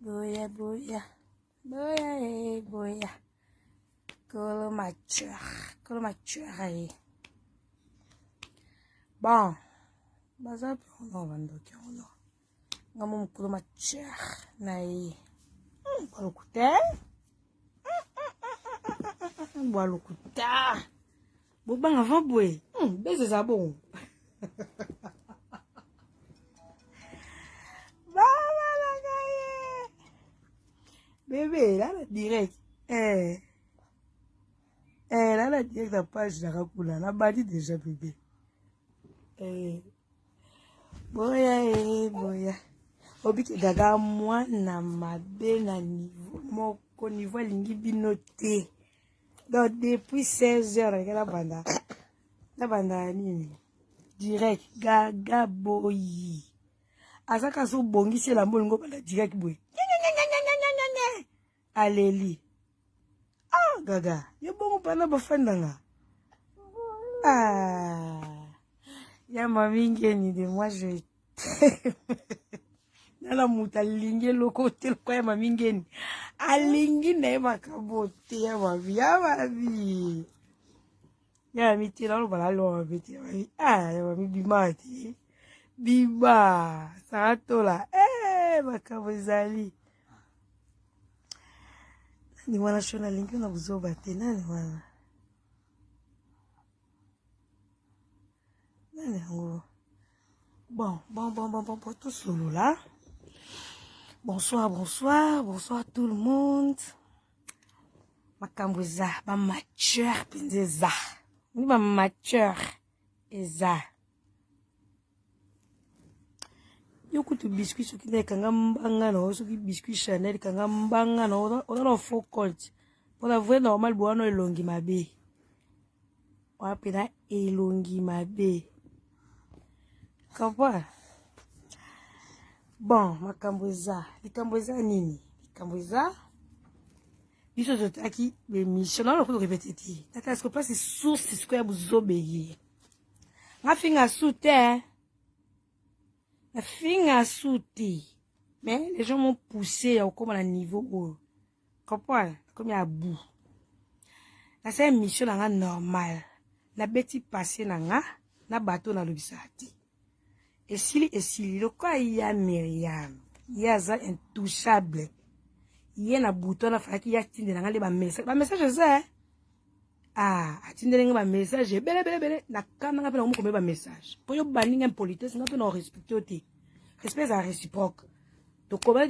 Boya, boya. Boya, boya. Colo mature. Bon. Baza piono bandoki ono. Ngamo mkolo mature. Nae. Balukute. Balukute. Bobanga vabwe. Beze za bon. Bébé, là, la direct. Là, la direct, la page, la rakula. La badi déjà, bébé. Boya. Obiki gaga, moi, na mabe, na niveau, moko niveau, lingi binoté. Donc, depuis 16 heures, la banda, nini. Direct, gaga, boyi. Azaka, so bongi, c'est la molingo, la direct, boy. Aleli. Ah, gaga. Ya bongo pana bafandanga. Ah. Ya mami ngeni de moi je Nala muta linge loko tel kwa ya mami ngeni. Alingi na eba kabote ya mami. Ya mami. Ya mami tila lo bala lo mami. Ah, ya mami bimati. Biba. Saratola. Makabozali. Ni wana shona lingi na buzoba te. Nani wana? Nani yango? Bon, tout solo là. Bonsoir tout le monde. Makamboza, ba mature pinzeza. Ni ba mature eza. Yoko tu biscuit soki na kanga mbanga na soki biscuit Chanel kanga mbanga na on faux compte. Pour la vraie normal boano elongi mabe. Wa pena elongi mabe. Comprends? Bon, makamboza. Likamboza nini? Likamboza. Biso zotaki be mission na ko répéter ti. Tata ce que passe source ce que ya buzobeye. Nga finga soute. La finga soute. Mais les gens m'ont poussé au comme à niveau haut. Comprends? Comme ya bout. La c'est mission nga normal. La beti passé na bateau na lobisati. Esili, le quoi il y a Myriam, il y a ça intouchable, il y a un bouton à faire qui y a tinde dans les message ça, tinde dans les messages, belle, na kamera pe na muko meba message, pour yo banning impolitesse, na pe na respecter ote, espèce à réciproque, to comment,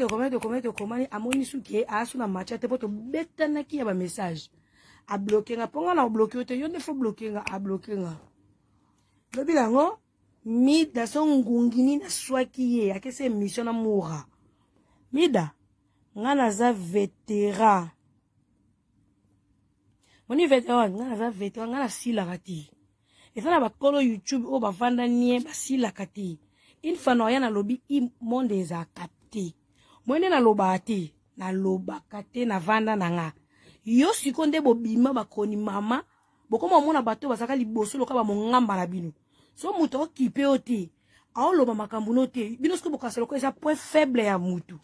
amoni suki, asu na matcha, te poto beta na ki ya ba message, a bloquer nga, ponga na bloquer ote, yo ne faut bloquer nga, a bloquer nga, lobi lango, Mida son ngungini na swaki ye akese mission na moura. Mida ngana za veteran. Moni veteran ngana za veteran ngana sila kati. Efana ba kolo YouTube o ba vanda nie ba sila kati. Une fois no ya na lobi I monde za capté. Mwene na loba ate na loba kate na vanda na nga. Yo sikonde bo bima ba koni mama. Bokoma mona bato basaka liboso loka ba mongamba na bino. So muto kipe ote aoloba makambu note bino sko bokaselo ko eza point faible ya mutu.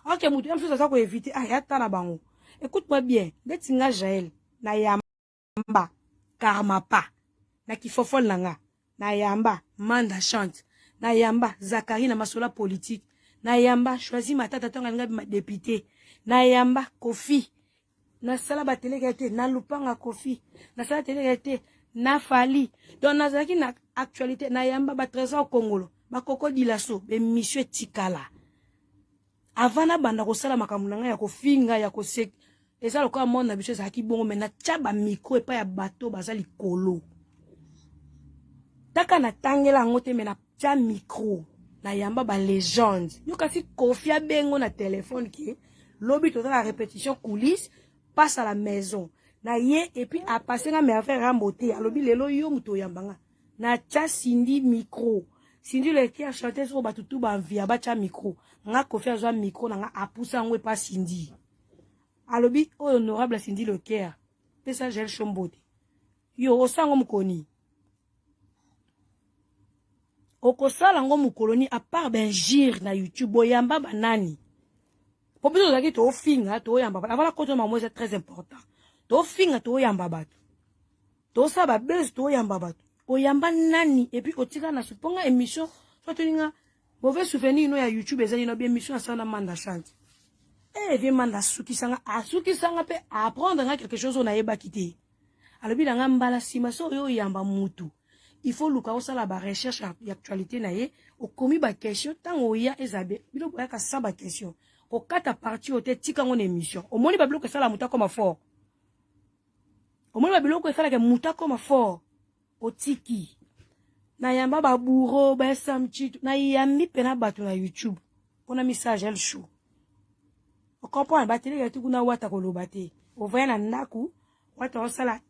Ok mutu yam so ça ko éviter yata na bango. Écoute-moi bien, Betinga Jaël na yamba Karmapa na kifofol nanga na yamba Manda chante na yamba Zakari na masola politique na yamba choisi matata tonga nga député na yamba Kofi na sala ba télé gate na lupanga Kofi na sala télé gate na fali donc nazaki na actualité na yamba ba trésor Congolo ba koko dilaso be monsieur tikala avana banda ko sala makambo nanga ya kofinga ya ko sek eza lokola mona biso zaki bongo mena tchaba micro epa ya bato bazali kolo taka na tangela ngote mena tcha micro na yamba ba légende yo kasi kofia bengo na téléphone ki lobi to la répétition coulisse passe à la maison na ye et puis a passé na me faire ramboter alobi lelo yo muto yambanga na tcha Cindy micro Cindy le qui a chanté sur batutu ba via ba tcha micro nga Kofi azwa micro na nga apusa ngwe pa Cindy alobi honorable Cindy le Caire pesa gel chombote yo osango mukoni okosala ngo mukoloni à part ben gire na YouTube oyamba banani pour besoin de to finga to yamba avant côté maman c'est très important to finga to yamba bato to sa ba buzz to yamba bato oyamba nani et puis otika na suponga émission soit tuninga mauvais souvenir no ya YouTube ezali no bien émission asana manda chante vie manda suki sanga pe apprendre quelque chose on a yeba kité alobi na ngambala sima so yo yamba mutu. Il faut luka osala ba recherche actualité na ye okomi ba question tant oya ezabe bilo boya ka sa ba question ko kata parti ote tika ngone émission omoni ba bilo ko sala muta comme fort omoni ba bilo ko sala ke muta comme fort otiki na yamba ba bourreau ba samchi na yambi pena batu na YouTube kona message el show o comprendre ba tele ya tukuna wata ko lobate o voya na ndaku wata osala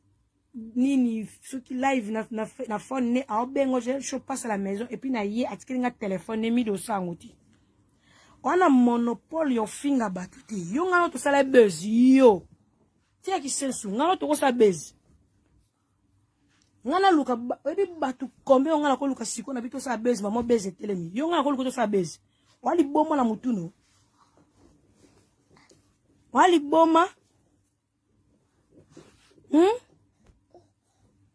nini soki live na phone ne a bengo je passe à la maison et puis na ye atkilinga téléphone ne mi do sangoti on a monopole yo finga batuti yo ngano to sala buzz yo tia ki sensu ngano to sa buzz ngana luka edi batu kombe ngana ko luka siko na bito sa buzz mamo buzz telemi yo ngana ko luka to sa buzz wali boma na mutuno wali boma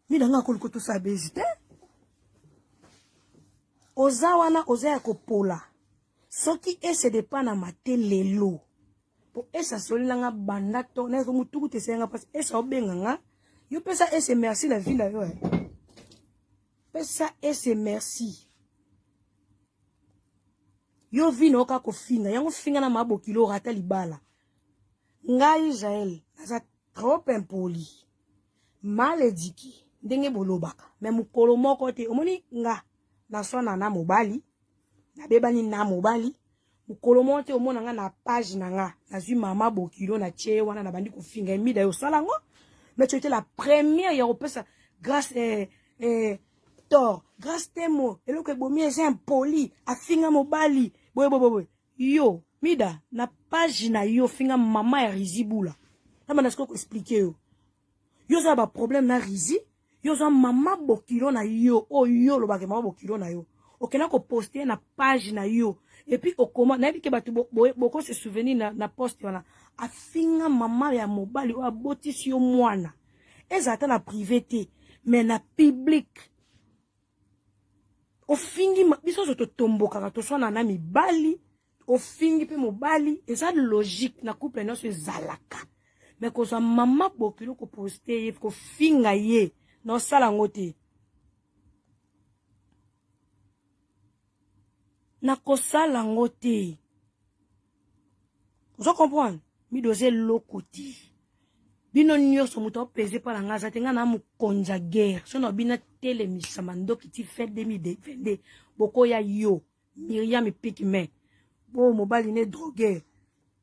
mi danga ko to sa buzz te ozawana ozaya ko pola soki ese de pana matelelo po esa solilanga bandato na ko mutuku te senga pas esa obenganga yo pesa ese merci la vie la yo pesa ese merci yo vino ka ko finga yango finga na mabokilo rata libala ngai Israël naza trop impoli malediki ndenge bolobaka me mukolo moko te omoni nga na sona na mobali na bebani na mobali mukolo moko te omona nga na page na nga na zui mama bokilo na tie wana na bandi kofinga emida yo salango mais tu étais la première ya opesa grâce tor grâce temo eloko ebomi c'est impoli afinga mobali boy yo mida na page na yo finga mama ya rizibula na bana ko expliquer yo za ba problème na rizi yo za mama bokilo na yo yo lo ba ke mama bokilo na yo okena ko poster na page na yo et puis okoma na bike batu boko se souvenir na post wana afinga mama ya mobali o abotisi yo mwana ezata na privé mais na public ofingi biso zo tomboka to sona na mibali ofingi pe mobali eza logique na couple no se zalaka mais ko so mama bokilo ko poster ko finga ye no sala ngote na ko sala ngote vous comprenez mi doze lokoti bino nyonso muto pese pa nga za tenga na mu konja guerre sono bina telemisa mandoki ti fait 2022 boko ya yo Miriam Pikme bo mobali ne drogué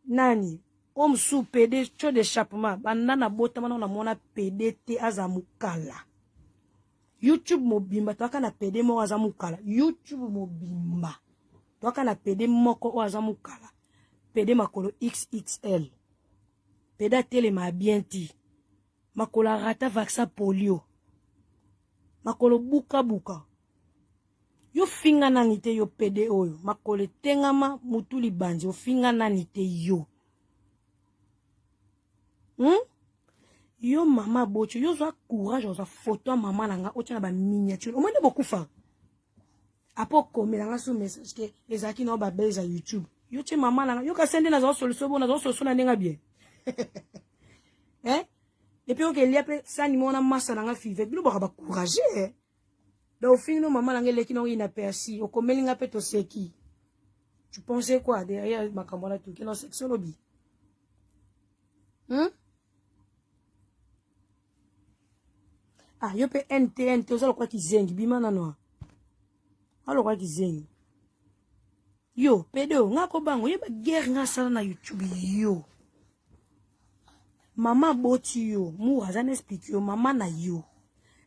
nani om sou PD cho d'échappement banda na botama na mona PDT azamukala YouTube mobimba toka na PD mo azamukala YouTube mobimba toka na PD moko azamukala PD makolo XXL peda tele ma bienti makola rata vaccin polio makolo buka yo finga nanite yo pede oyo makole tengama mutuli banzi yo finga nanite yo yo mama bocho yo zo courage oza photo mama nanga otia na ba miniature omone bokufa apo komela nga so message ke ezaki na ba beza YouTube yo tie mama nanga yo ka sende na zo solution bona zo solution na nenga bien et puis ok liape sani mona masa nanga five bilo ba courager donc fino maman nanga leki no ina persi okomelinga pe to seki tu pensais quoi derrière makamona tout que non section lobby yo pe NTN to zalo kwa kizengi bimana no alo kwa kizengi yo pedo ngako bango yeba guerre nga sala na YouTube yo mama boti yo mu azana explique yo mama na yo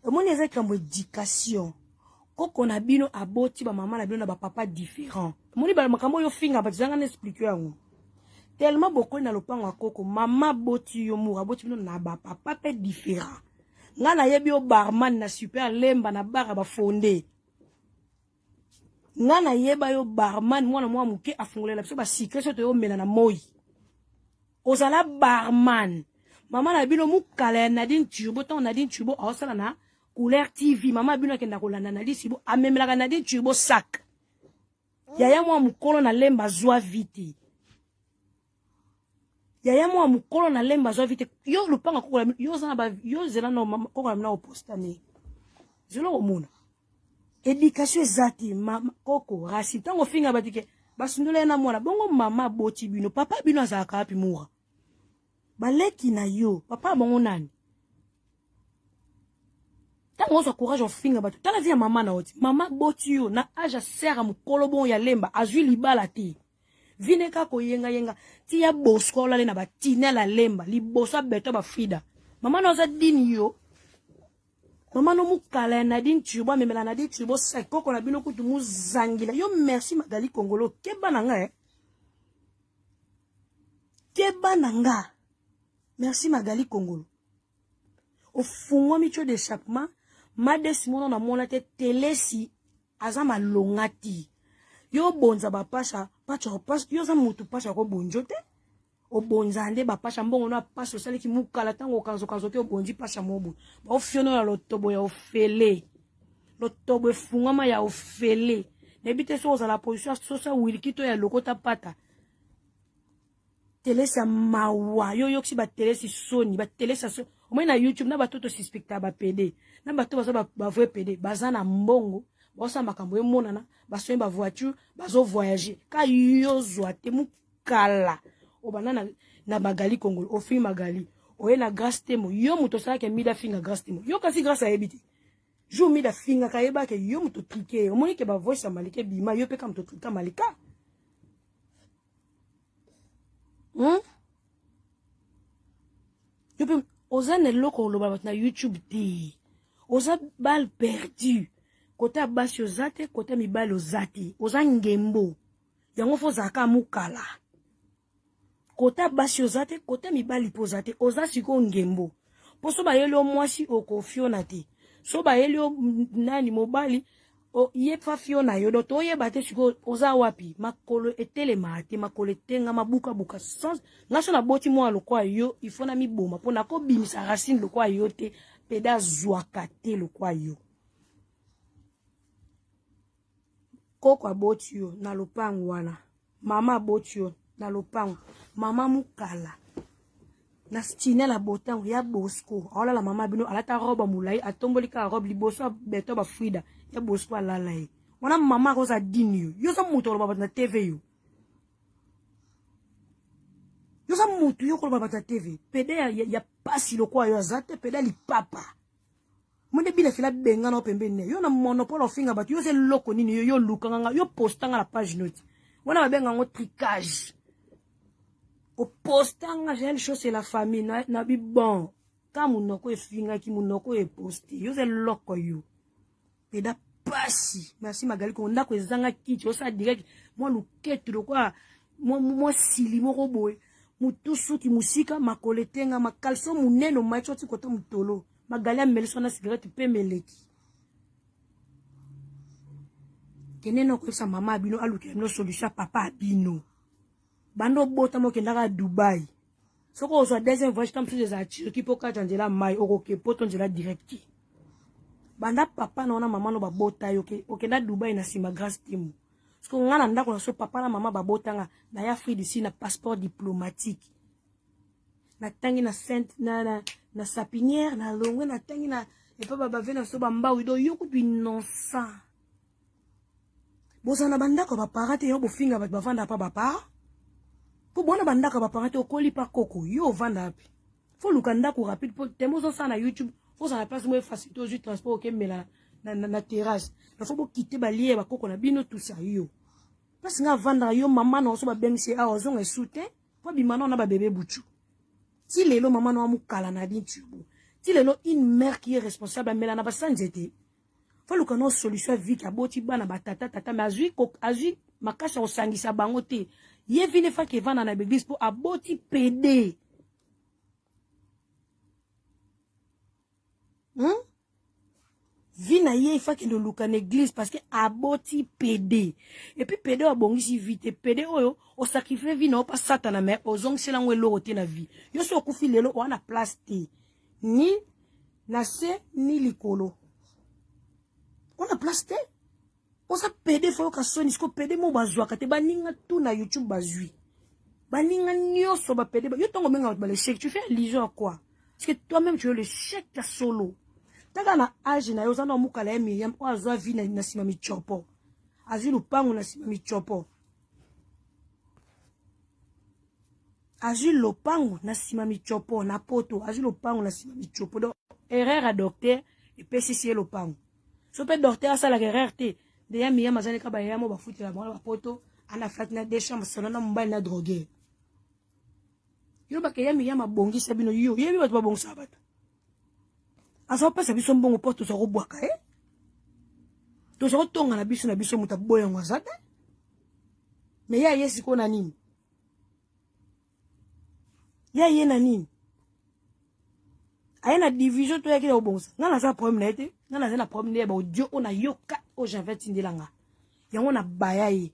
omoni eza kambo éducation koko na bino aboti ba mama na bino na ba papa différent omoni ba makambo yo finga ba zanga na explique yango tellement beaucoup na lopango akoko mama boti yo mu aboti bino na ba papa pe différent nga na yebi o barman na super lemba na bara ba fondé Ngana yeba yo barman mwana mwa muke afungolela biso ba secret so to yo mela na moi. Ozala barman. Maman na bino mukala Nadine Turbo ton Nadine Turbo osala na couleur TV. Maman bino kenda kolanda na lisibo amemelaka Nadine Turbo sac. Yaya mwa mukolo na lemba zwa vite. Yaya mwa mukolo na lemba zwa vite. Yo lupanga kokola yo zana ba yo zela no kokola na opostane. Zelo omuna. Éducation ezati mama koko rasi tango finga batike basundula na mwana bongo mama boti bino papa bino azaka api mura baleki na yo papa bongo nani tango so courage of finga batu tala via mama na oti mama boti yo na aja sera mukolo bon ya lemba azwi libala ti vine ka ko yenga ti ya boskola le na batina la lemba libosa beto ba fida mama na za dini yo. Maman no mukala Nadine Turbo memela Nadine Turbo sakoko na bino kutu muzangila yo merci Magali Congolo keba nanga keba nanga merci Magali Congolo au fungwa micho d'échappement madesi mono na mona te telesi azama longati yo bonza ba pasha yo za mutu pasha ko bonjote o bonzande ba pasha mbongo na pasha sali ki mukala tango kanzo ke o bonji pasha mobu ba ofiono la lotobo ya ofele lotobo fungama ya ofele nebite so za la position so wilikito ya lokota pata telesa mawa yo yoksi ba telesi soni ba telesa so o na YouTube na batoto suspecta ba PD na bato ba vrai PD bazana mbongo bosa makambo emonana baso ba voiture bazo voyager ka yo zoate mukala obana na Magali Congolo ofi Magali oye na grâce temo yo muto sala ke mida finga grâce temo yo kasi grâce a ebiti jo mida finga ka eba ke yo muto cliquer omoni ke ba voice malike bima yo pe kam to cliquer malika yo pe ozane loko lo ba na YouTube ti oza bal perdu kota basi ozate kota mibali ozate oza ngembo yango fo zaka mukala kota basi ozate kota mibali pozate oza siko ngembo poso ba yelo mwasi okofiona te so ba yelo nani mobali o yefa fiona yo to yebate siko oza wapi makolo etele mate makolo tenga mabuka buka sans ngaso na boti mwa lokwa yo ifona miboma pona ko bimisa racine lokwa yo te peda zwaka te lokwa yo koko aboti yo na lopango wana mama aboti yo na lopango mama mukala na stine la botango ya Bosco ala la mama bino alata roba mulai atombolika robe liboso beto ba frida ya Bosco alala ye wana mama ko za dini yo za muto lo baba na TV yo za muto yo ko baba na TV pede ya pasi lo kwa yo azate pede li papa mwende bila fila benga na pembeni yo na monopole ofinga batu yo se loko nini yo lukanga yo postanga la page note wana babenga ngo tricage o postanga gel chose c'est la famille na bi bon ka munoko efinga ki munoko e posti yo se loko yo peda pasi merci Magali ko ndako ezanga kiti osa direct moi luketu lokwa moi sili moko boye mutusu ki musika makoletenga makalso muneno macho ti kota mutolo Magali ameliso na cigarette pe meleki keneno ko sa mama bino aluke no solution papa bino bando bota mo kendaka Dubai soko ozo deuxième voyage comme si des atires qui poka tandela mai okoke poto ndela direct banda papa na mama no babota yo ke okenda Dubai na sima grâce timo soko ngana ndako na so papa na mama babotanga na ya free d'ici na passeport diplomatique na tangi na sainte na sapinière na longwe na tangi na epa baba vena so bamba wido yo kutu innocent bozana bandako ba parate yo bofinga ba bavanda pa bapa po bona bandako ba parate okoli pa koko yo vanda api fo luka ndako rapide po temozo sa na YouTube fo sa na place mo facilité au transport ke mela na terrasse na fo bo quitter ba lié ba koko na bino tout ça yo parce nga vanda yo mama na so ba bengisi a ozonga soutien po bimana na ba bébé buchu ti lelo mama na mukala na Nadine Turbo ti lelo une mère qui est responsable mela na ba sanjete faut que nos solution vie ka boti bana batata tata mais azui makasha osangisa bango te ye vine fa ke vana na l'église pour aboti PD Vina ye il faut que nous luka l'église parce que aboti PD. Et puis PD a bongisi vite. PD oyo o sacrifice vina o pas satana mais o zong sela ngwe lo te na vie. Yo so kufi lelo o na place te. Ni na se ni likolo. On a place te. On sa PD faut ka soni sko PD mo bazwa ka te baninga tout na YouTube bazui. Baninga nyoso ba PD. Yo tongo menga ba le chèque. Tu fais allusion à quoi? Parce que toi-même tu veux le chèque ta solo. Taka na age na yoza na mukala ya Miriam o azwa vi na sima michopo. Azwi lupango na sima michopo. Azwi lupango na sima michopo na poto. Azwi lupango na sima michopo. Donc erreur à docteur et PCC lupango. So pe docteur ça la erreur te. De ya Miriam azali ka ba ya mo ba futi la ba poto ana flat na des chambres sonana mbali na droguer. Yo ba ke ya Miriam abongi sabino yo. Yebi ba bongi sabata. Aso pesa biso mbongo po tozoko bwaka tozoko tonga na biso muta boya ngwazata me ya yesi ko na nini ya ye na nini ayena division to yakile obonsa ngana za problème na ete ngana za na problème ne ba audio ona yoka o janvet tindelanga yango na baya ye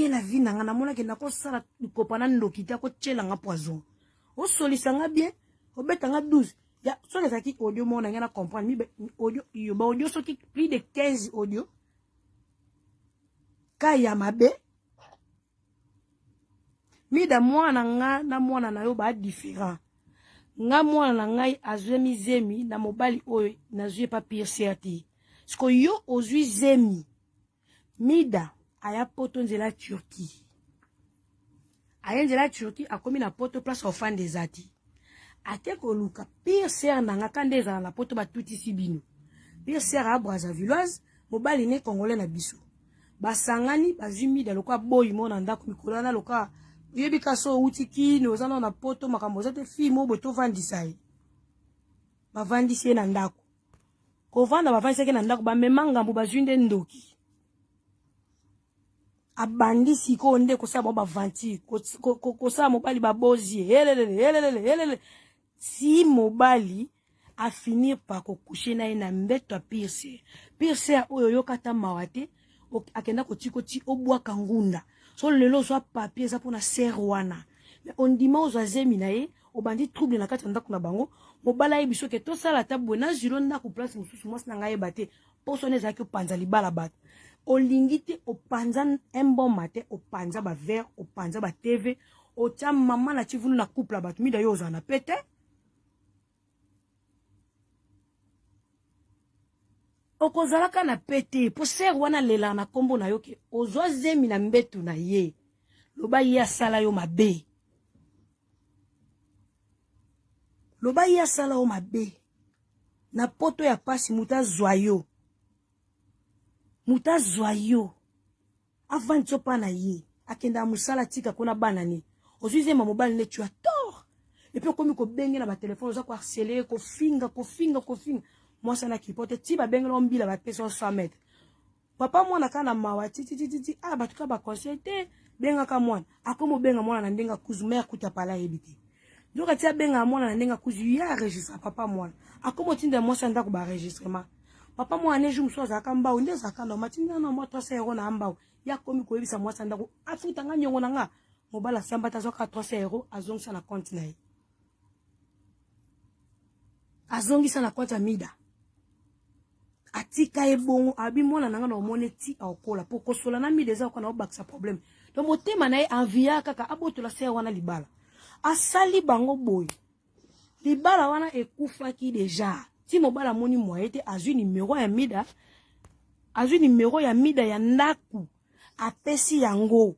na vina ngana mona ke na ko sala kopana ndokita ko tshela nga poison. O solisanga bien, o betanga 12. Ya, so les aki audio mon na comprendre mi audio yo ba audio so ki plus de 15 audio. Ka ya mabe. Mi da mwana nga na mwana na yo ba différent. Nga mwana na ngai azemi zemi na mobali oyo na zue pa pire certi. Sko yo ozui zemi. Mida aya poto nzela Turquie. Ayenzela Turquie a commis na poto place au fan des ati. Ate ko luka pire ser nanga kande za na poto ba tuti sibino. Pire ser a Brazzavilloise, mobali ne congolais na biso. Basangani bazumi da loka boy mona ndako mikolo na loka yebi kaso utiki no zana na poto makambo za te fi mo boto vandisa ye. Ba vandisi na ndako. Ko vanda ba vandisi na ndako ba memanga mbu bazwinde ndoki. Abandi siko onde kosaba ba vanti kosaba mobali babozi helele si mobali a finir par coucher na ina mbeto a pierce oyo yokata mawate akenda kotiko ti obwa kangunda so lelo so papier za pona ser wana mais on dit mo zazemi na ye obandi trouble na kati ndako na bango mobala yebiso ke to sala tabwe na zilo ndako place mususu mwasi na ngai bate posone za ki panza libala bat olingite opanza embo mate opanza ba verre opanza ba TV otia mama na chivulu na couple ba tumida yo za na pete okozalaka na pete po ser wana lela na kombo na yo ke ozwa zemi na mbetu na ye loba ye asala yo mabe na poto ya pasi muta zwayo avant tsopa na ye akenda musala tika kona banane ozuize ma mobile ne tu as tort et puis comme ko bengi na ba téléphone za ko harceler ko finga moi ça na kipote ti ba bengi lombila ba pesa 100 mètres papa mwana kana mawa ti ba tuka ba conseiller benga ka mwana akomo benga mwana na ndenga kuzumer kuta pala ebiti donc atia benga mwana na ndenga kuzu ya registre papa mwana akomo tinda moi ça ndako ba enregistrement papa moi ane jour so za kamba onde za kana matinda na moi 300 € na amba ya komi ko ebisa moi sanda ko afuta nga nyongo na nga mobala samba ta zo ka 300 € azongisa na compte na ye azongisa na compte Mida atika ebongo abi mwana nanga na omone ti akola poko sola na Mida za ko na obakisa problème donc motema na ye envia kaka aboto la ser wana libala asali bango boy libala wana ekufaki deja ti mobala moni moyete azui numéro ya Mida ya ndaku apesi yango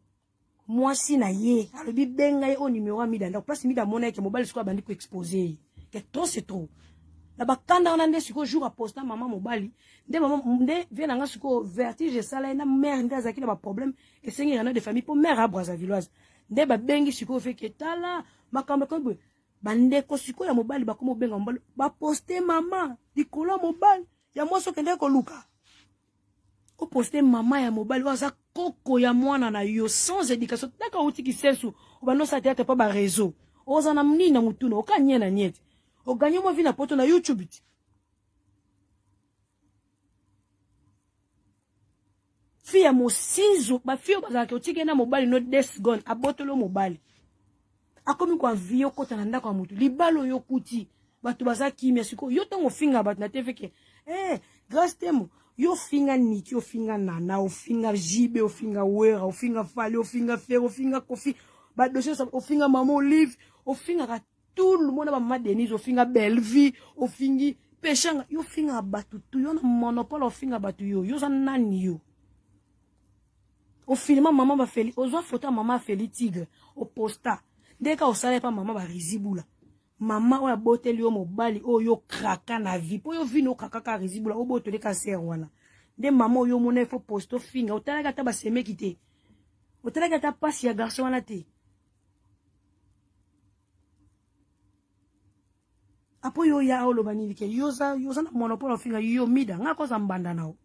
mwasi na ye alobi benga ye o numéro ya Mida ndaku place Mida mona ke mobali siko bandi ko exposer ke to c'est trop la bakanda wana nde siko jour a posta mama mobali nde vient nga siko vertige sala na mère nde azaki na ba problème et sengi yana de famille pour mère à Brazzavilloise nde ba bengi siko fe ke tala makambe ko bande ko siko ya mobali bakomo benga mobali ba poster mama likolo mobali ya moso kende ko luka o poster mama ya mobali waza koko ya mwana na yo sans éducation taka uti ki sensu obano sa tete pa ba réseau oza na mnina mutuna okanye na nyeti O gagné mo vie na poto na YouTube. Fille ya mosinzo, ba fille bazalaki otike na mobali no 10 secondes, abotolo mobali. Akomi kwa viyo kota na ndako ya mutu. Libalo yo kuti. Batu baza kimia siko. Yo tongo finga batu na tefeke. Grâce temo. Yo finga niki, yo finga nana, yo finga jibe, yo finga wera, yo finga fali, yo finga fer, yo finga kofi. Ba dossier sa, yo finga maman Olive, yo finga ka tout le monde ba mama Denise, yo finga Bellevue, yo fingi pechanga, yo finga batu tu. Yo na monopole yo finga batu yo. Yo za nani yo. Au filma maman ba feli, ozo photo maman feli tigre, au posta. Dès ka osale pa maman ba rizibula. Maman oya boteli yo mobali oyo kraka na vie. Po yo vino kraka ka rizibula o boteli ka ser wana. De maman yo mona fo posto finga, otala ka ta ba seme kite. Otala ka ta passe ya garçon wana te. Apo yo ya olo banili ke yoza na monopole finga yo mida ngako za mbanda nao.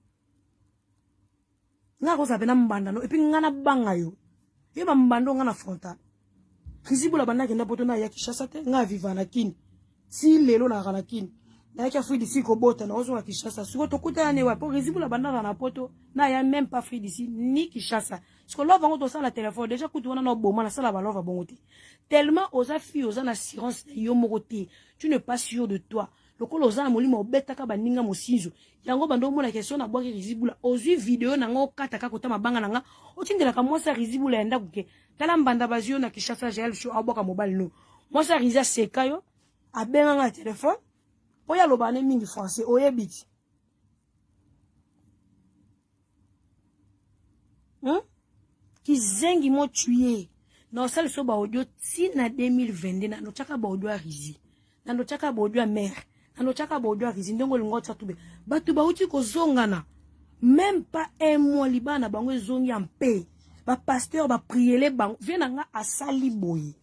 Nga ko sabena mbanda no epi nga na banga yo ba mbando nga na fronta rizibula banda kenda poto na ya Kishasa te nga viva na kini si lelo na kana kini na ya fui d'ici ko bota na ozo na Kishasa siko to kuta ne wa po rizibula banda na poto na ya même pas fui d'ici ni Kishasa siko lova ngo to sala téléphone déjà kutu wana no boma na sala ba lova bongote tellement oza fi oza na assurance yo mokote tu n'es pas sûr de toi. Lokolo oza na molimo obetaka baninga mosinzo yango bando mona question na bwaki rizibula ozwi video na ngo kata ka kota mabanga na nga otindela ka mwasa rizibula enda kuke tala mbanda bazio na Kishasa gel show aboka mobile no mwasa riza sekayo abenga nga téléphone oya lobane mingi français oyebiti kizengi mo tuye na osali so ba audio ti na 2022 na no chaka ba audio rizi na no chaka ba audio mère Ano chaka bodo akizi ndongo lingo tube batu ba uti ko zongana même pas un mois libana bango zongi en paix ba pasteur ba prier bango vena nga asali boyi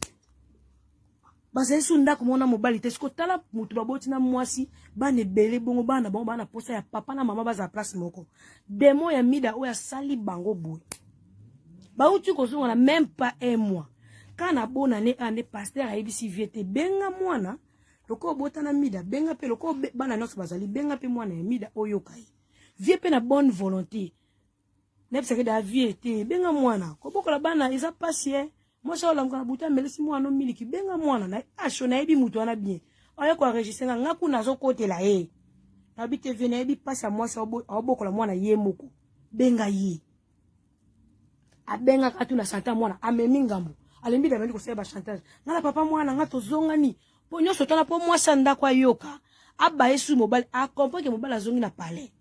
ba zesu ndako mona mobali te sko tala mutu ba boti na mwasi bane bele bongo bana bango bana posa ya papa na mama baza place moko demo ya mida o ya sali bango boyi ba uti ko zongana même pas un mois kana bona ne ane pasteur a ebisi viete benga mwana loko bota na mida benga pe loko bana noso bazali benga pe mwana ya mida oyokai vie pe na bonne volonté nepse ke da vie te benga mwana ko bokola bana eza pasie moi ça la mkana buta melisi mwana no miliki benga mwana na asho na ebi mutu wana bien oya ko enregistrer nga kuna zo kotela na bi te vene ebi passa moi ça obokola mwana ye moko benga ye abenga katu na santa mwana amemi ngambo alembi da mendi ko seba chantage ngala papa mwana nga tozonga ni po nyonso tala po mwasa ndako ayoka aba yesu mobile a comprendre que mobile azongi na palais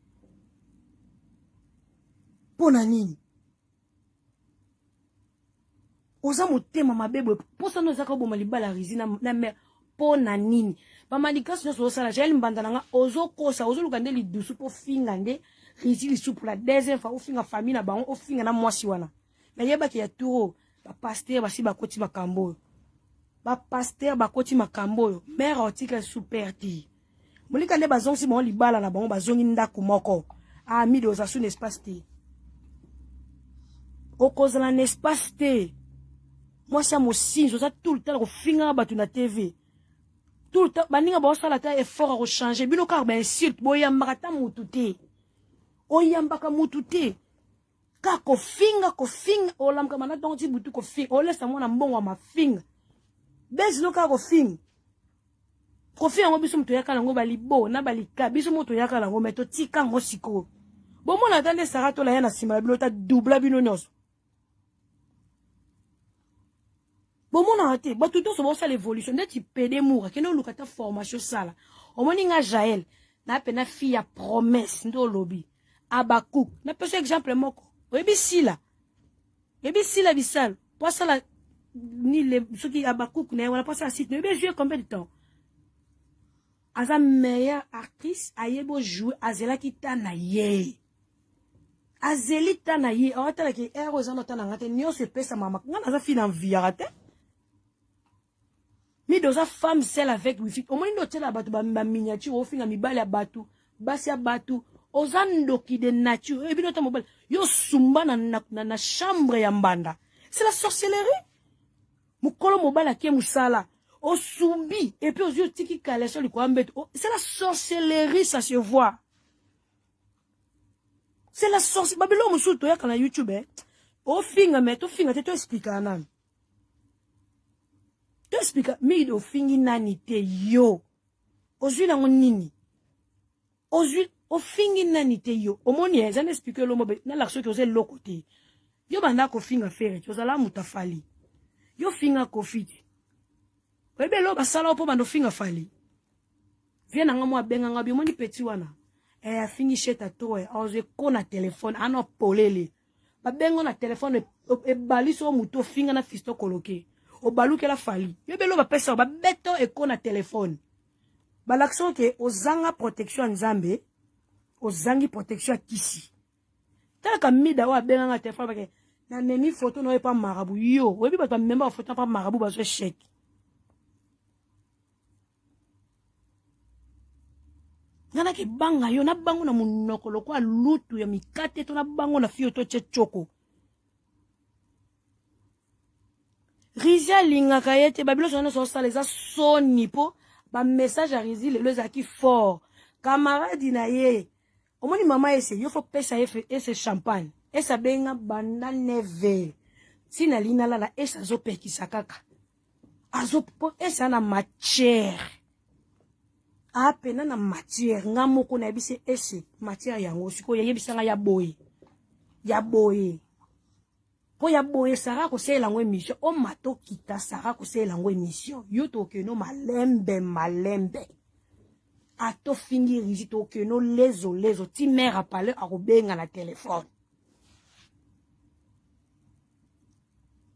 pona nini oza motema mabebo posa no zaka boma libala rizina na mère pona nini mama dikasi nyonso osala jeli mbanda nanga ozokosa ozoluka nde lidusu po finga nde rizi lisupu la deuxième fois ofinga famille na bango ofinga na mwasi wana na yebaki ya turo ba pasteur basi bakoti makambo ba pasteur bakoti makambo mère otika super ti molika nde bazongi bon libala na bango bazongi ndako moko a mi doza su espace ti okozala na espace te moi ça mosinzo ça tout le temps ko finga batu na TV tout le temps baninga ba sala ta effort ko changer bino car ben insulte boya mbaka mutu te oyambaka mutu te ka ko finga olamka mana donc ti butu ko finga olesa mwana mbongo wa mafinga bezi loka ko finga kofi yango biso muto yakala ngo balibo na balika biso muto yakala ngo meto tika ngo siko bomo na tande sarato la yana sima bilo ta double bino nyonso bomo na ate batu to so bo sala évolution nde ti pede moura keno lukata formation sala omoni nga Jaël na pena fille ya promesse ndo lobi Abakuk na peso exemple moko oyebi sila bisal po sala ni le soki Abakuk ne wala pas ça site ne be jouer combien de temps as a meilleure artiste ayebo jouer azela kitana ye azeli tana ye awatala ke ero zano tana ngate nyo se pesa mama ngana za fina viarate mi doza femme celle avec wifi omoni ndo tela batu ba miniature ofinga mibale ya batu basi ya batu ozando ki de nature et bino ta mobile yo sumba na chambre ya mbanda c'est la sorcellerie mukolo mobile akie musala Au soubi, et puis aux yeux tiki kalesho c'est la sorcellerie, ça se voit. C'est la sorcellerie. Babylon musu to ya kana YouTube au finga mais to finga te to explica nan. To explica mi au fingi nani te yo. Aux yeux na nini. Aux yeux au fingi nani te yo. Au moni ezan expliquer lo mobe na l'action que le côté. Yo banda ko finga fere, tu zala mutafali. Yo finga ko fiti. Bebe lo basala opo bando finga fali. Viens nga mwa benga nga bi moni petit wana. A fini cheta to oze ko na téléphone ano polele. Ba benga na téléphone e baliso muto finga na fisto koloke. O baluke la fali. Bebe lo ba pesa ba beto e ko na téléphone. Ba l'action ke ozanga protection nzambe, ozangi protection kisi. Tala ka mida wa benga nga téléphone ba ke na memi photo no e pa marabu yo. Webi ba memba photo pa marabu ba so chèque. Nana ke banga yo na bango na munoko lokwa lutu ya mikate to na bango na fio to chechoko. Rizia linga kayete babilo sona so sala za soni po ba message a Rizi le zaki fort. Camarade na ye. Omoni mama ese yo fo pesa ese champagne. Esa benga banda neve. Sina lina la esa zo pekisa kaka. Azo po esa na matière. A pena na matière nga moko na bise ese matière yango siko yebisanga ya boye po ya boye sara ko sela ngo émission o mato kita sara ko sela ngo émission yo to ke no malembe ato fingi Rizi to ke no lezo ti mère a parler a robenga na téléphone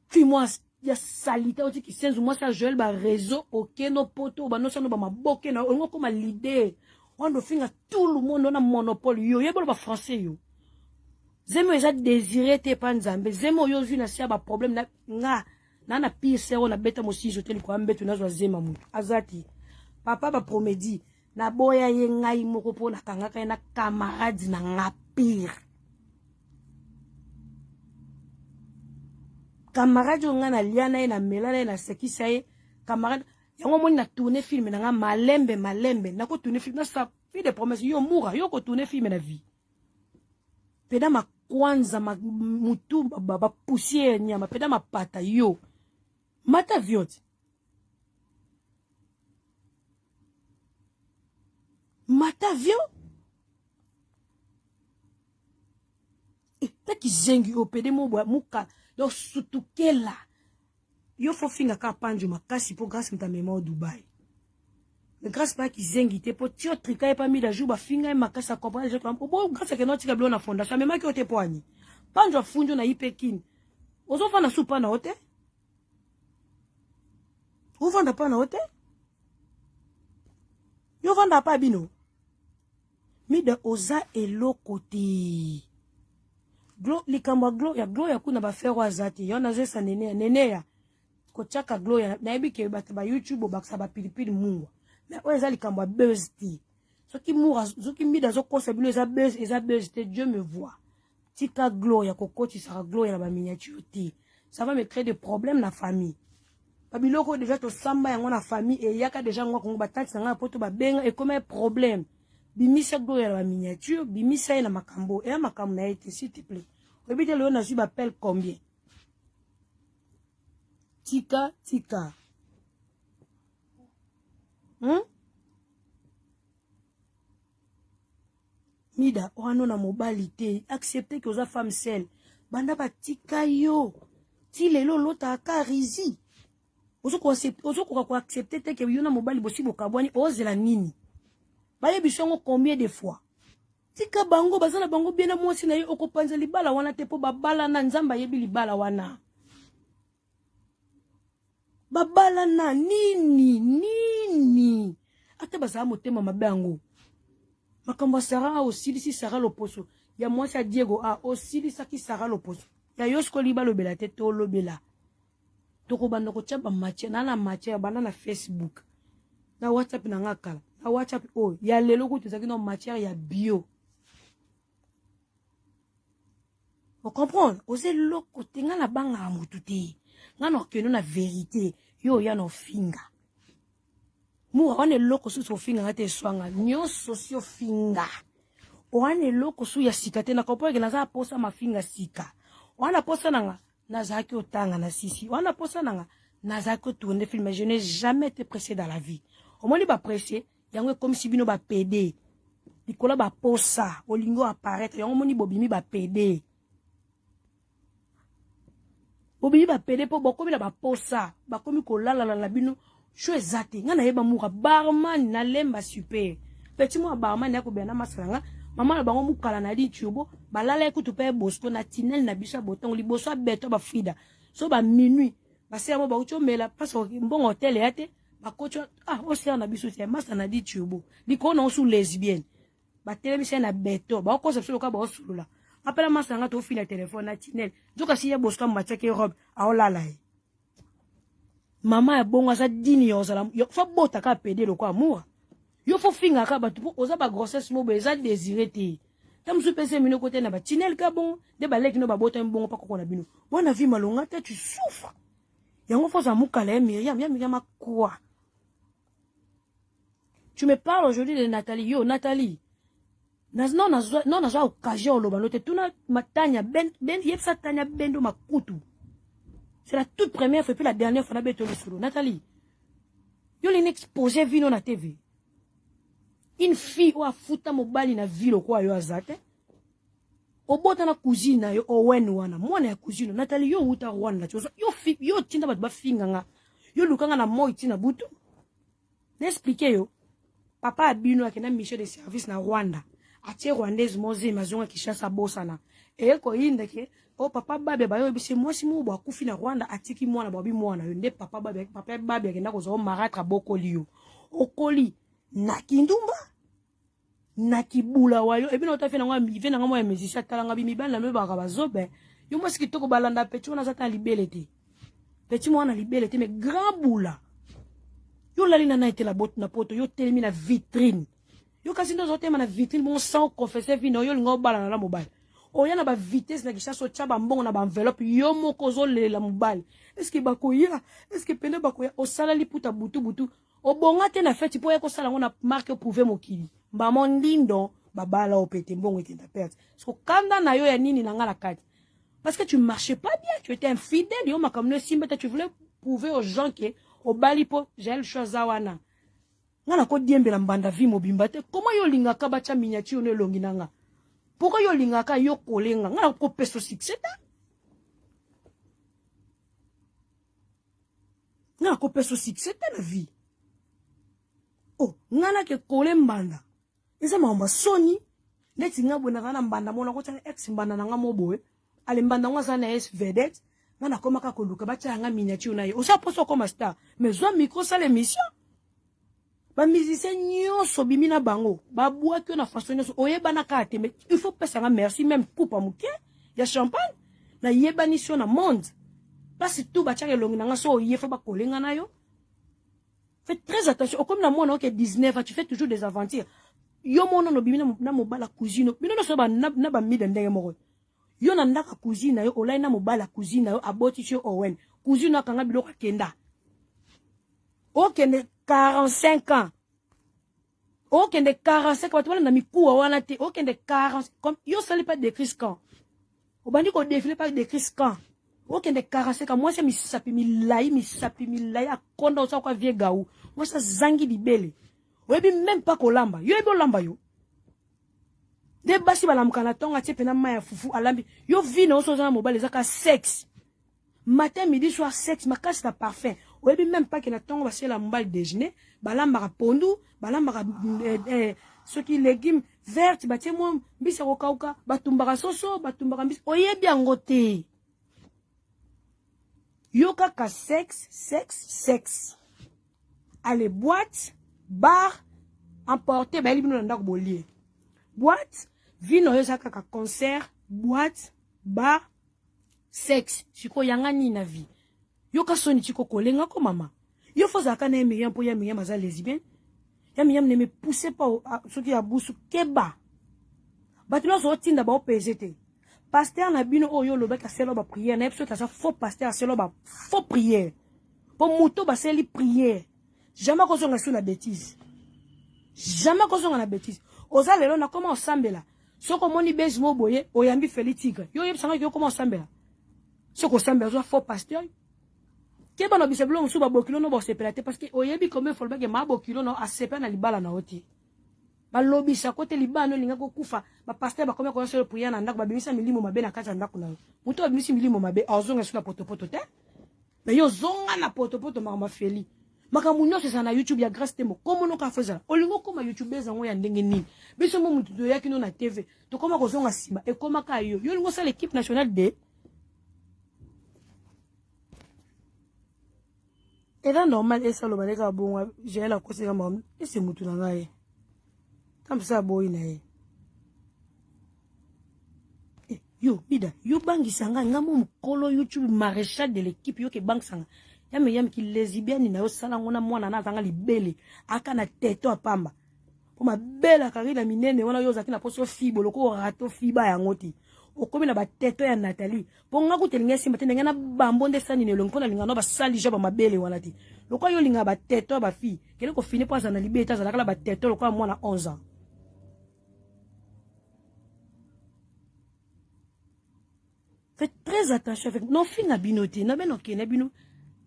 puis moi ya salite oti ki senzu moi ça Joël ba réseau ok no poto ba no sano ba maboke na ngo comme l'idée on do finga tout le monde on a monopole yo yebolo ba français yo zemo eza désiré te pa nzambe zemo yo zui na sia ba problème na pire sero na beta mosijo te ko ambeto na zo zema mutu azati papa ba promedi na boya ye ngai moko po na kangaka na camarade na nga pire camarade nga na liana na melana na sekisa ye camarade yango moni na tourner film na nga malembe na ko tourner film na sa fi de promesse yo mura yo ko tourner film na vie peda ma kwanza mutu ba poussière nyama peda ma pata yo mata viote mata vio e taki zengi o pede mo muka donc surtout kela yo fo finga ka panju makasi po grâce mta mémoire Dubaï mais grâce pas ki zengi te po tio trika e pa mi da juba finga e makasi a comprendre je comprends bon grâce que notre kablo na fondation même ki ote poani panju funjo na ipekin ozo fa na supa na hote o vanda pa na hote yo vanda pa bino mi da oza eloko te Glo likamba glo ya kuna ba fero azati yona zesa nene ya ko chaka glo ya na ebike ba YouTube ba sa ba pilipili mungu mais o eza likamba buzz ti soki mura soki mida zo konsebilo eza buzz te Dieu me voit tika glo ya kokoti sa glo ya ba miniature ti ça va me créer des problèmes na famille babiloko déjà to samba yango na famille et yaka déjà ngo ba tati nga poto ba benga et comme un problème bimisa glo ya ba miniature bimisa na makambo et makambo na été s'il te plaît Rébite le on a su m'appelle combien? Tika. Mida, on a mobilité. Accepter que aux femmes seule. Banda ba tika yo. Ti lelo lota ka Rizi. Ozo ko accepter te que yona mobile bosi bokabwani oze la nini. Baye bisongo combien de fois? Tika bango bazala bango bien na mwasi na ye okopanza libala wana te po babala na nzamba yebi libala wana babala na nini ate bazala motema mabango makambo sara osilisi sara loposo ya mwasi a Diego a osilisa ki sara loposo ya yosko libalo bela te to lobela toko banda ko chaba match na match ya bana na Facebook na WhatsApp na ngakala na WhatsApp o ya lelo ko tuzaki na matière ya bio. Vous comprenez? Osez l'autre côté, nga la banga mututi. Nga no keno na vérité. Yo ya no finga. Moura, on est loko sous au finga, te swanga. Nyon socio finga. On est loko sous ya sika, te na kopo, naza posa ma finga sika. On a posa nanga, nazaki otanga na sisi. On a posa nanga, nazaki tourner film. Je n'ai jamais été pressé dans la vie. Au moins, il va pressé, yango comme si bino ba pédé. Likola ba posa, olingo apparaître, yango moni bobimi ba pédé. Bobimi ba pédé po bokomi na ba posa, bakomi ko la bino. Je suis zate, nga na yeba moura barman na lemba super. Petit moi barman na ko bena masanga, maman na bango mukala na di tubo, balala ekutu pe bosko na tinel na bisa boton li boso beto ba frida. So ba minuit, ba se mo ba ucho mela parce que bon hôtel yate, ba kocho o se na biso se masa na di tubo. Di ko na sous lesbienne. Ba télévision na beto, ba ko se so ka ba sulula. Appela masanga to fina téléphone na tinel. Joka si ya bosko mateke robe a olala. Mama ya bonga za dini ya ozala yo fa bota ka pede lo kwa amour yo fo finga ka batu po oza ba grossesse mo beza désiré te tam su pese mino côté na ba tinel ka bon de ba leki no ba bota mbongo pa ko na bino bona vie malonga te tu souffres yango fo za mukala Myriam quoi tu me parles aujourd'hui de Nathalie yo Nathalie non na occasion lo banote tuna matanya ben yepsa tanya bendo makutu. C'est la toute première fois, puis la dernière fois, on a besoin de solo. Nathalie, yo l'in exposé vino na TV. Une fille ou a fouta mobali na ville quoi yo azate. O bota na cousine yo o wen wana. Mwana ya cousine. Nathalie yo uta Rwanda. Yo tinda bat ba finga nga. Yo lukanga na moi tina butu. N'expliquer yo. Papa abino akena mission de service na Rwanda. Atie Rwandaise moze mazonga kishasa bosana. Eko yinde ke o papa babe bayo bise mwasi mu bwa kufi na Rwanda atiki mwana babi mwana yo nde papa babe akenda ko zo maratra bokoli yo okoli na kindumba na kibula wayo ebino otafina ngwa mivena ngwa ya musicien talanga bimibana me baka bazobe yo mwasi kitoko balanda petit wana zata libelete petit mwana libelete mais grand boula yo lalina na ete la botte na poto yo telemi na vitrine yo kasi ndo zote na vitrine bon sans confesser vino yo lingo bala na mobile. Oya na ba vitesse na kisha so tcha ba mbongo na ba enveloppe yo moko zo lela mobile. Est-ce que bakoya? Est-ce que pene bakoya o sala li puta butu o bonga te na feti po ya ko sala ngona marque prouver mokili. Ba mondindo ba bala o pete mbongo etenda perte. Parce que kanda na yo ya nini na ngala kati. Parce que tu marchais pas bien, tu étais infidèle yo makamno simba tu voulais prouver aux gens que au balipo j'ai le choix wana. Ngana ko diembela mbanda vi mobimba te. Comment yo linga ka bacha miniature ne longi nanga? Pourquoi yo lingaka yo kolenga ngana ko peso succès ta ngana ko peso succès ta la vie oh ngana ke kole mbanda eza mamba soni neti ngabwe na kana mbanda mona ko tsa ex mbanda na ngamo boye ale mbanda ngwa na es vedette ngana koma ka koluka bacha nga miniature na ye osa poso comme star mais zo micro ça l'émission. Ba musicien nyonso bimina bango ba boa que na façon nyonso oyebana ka te mais il faut passer un merci même coupe amuke ya champagne na yebani sur na monde parce que tout ba tchake longi na so yefa ba kolenga na yo. Fais très attention comme na mona que 19 tu fais toujours des aventures yo mona no bimina na mobala cousine bino no so ba na ba mi ndenge moko yo na ndaka cousine yo olai na mobala cousine yo aboti cho Owen cousine akanga biloko kenda okende 45 ans. Okende 45 ans. Tu vois, on a mis coup à wanate. Okende 40. Comme, yo sali pas de Chris quand. Au bandi qu'on défile pas de Chris quand. Okende 45 ans. Moi, c'est mi sapi mi lai. A konda osa kwa vie gaou. Moi, ça zangi di bele. Webi même pas ko lamba. Yo ebo lamba yo. De basi balamkana tonga tiepe na maya fufu alambi. Yo vi na oso zana mobile zaka sexe. Matin, midi, soir, sexe, ma casse la parfum. Webi même pas que na tonga basi la mobile déjeuner. Balamba pondu, balamba ce qui légumes vertes, batie moi bisa kokauka, batumbaka soso, batumbaka bis. Oyebi angote. Yoka ka sexe. Allez, boîte, bar, emporter, bah, il y a bolier. Boîte, vino yosaka ka concert, boîte, bar, sexe. Chiko yangani na vie. Yoka soni chiko kolenga ko mama. Yo fozaka na Myriam po ya Myriam aza lesbienne. Ya Myriam ne me poussez pas ce qui a bousu keba. Batino so tinda ba opezete. Pasteur na bino oyo lobeka selo ba prière na episode ça faux pasteur selo ba faux prière. Po muto ba seli prière. Jamais qu'on soit sur la bêtise. Jamais qu'on soit dans la bêtise. Oza lelo na comment osambela. Soko moni base mo boye, oyambi feli tigre. Yo yebisanga yo comment osambela. Soko osambela zo faux pasteur. Ke bana biseblo musu ba bokilo no bo sepelate parce que oyebi comme faut que ma bokilo no asepa na libala na oti. Ba lobisa kote libano linga ko kufa, ba pasteur ba comme ko so puya na ndako ba bimisa milimo mabe na kati ndako na. Muto ba bimisi milimo mabe azonga sur la potopoto te. Mais yo zonga na potopoto ma feli. Makambo nyonso eza na YouTube ya grâce temo. Komo no ka fezala. Olingo koma YouTube ezango ya ndenge nini. Biso mo mutu to yaki no na TV. To koma ko zonga sima e koma ka yo. Yo lingo sa l'équipe nationale de. Era normal esa lo baleka bonga j'ai la koseka mam. Et c'est mutu na ngai. Comme ça boy na ye. Yo bida, yo bangi sanga ngamo mukolo YouTube maréchal de l'équipe yo ke bangi sanga. Yam ki lesbienne na yo sala ngona mwana na zanga libele aka na teto apamba po mabela karila minene wana yo zaki na poso fibo loko rato fiba ya ngoti okomi na ba teto ya Nathalie po ngaku telinga simba tende ngana bambo nde sani ne longo na linga no ba sali jaba mabele wana ti loko yo linga ba teto ba fi kele ko fini po azana libeta azana kala ba teto loko mwana 11 ans. Faites très attention avec non finga binoté na beno ke na bino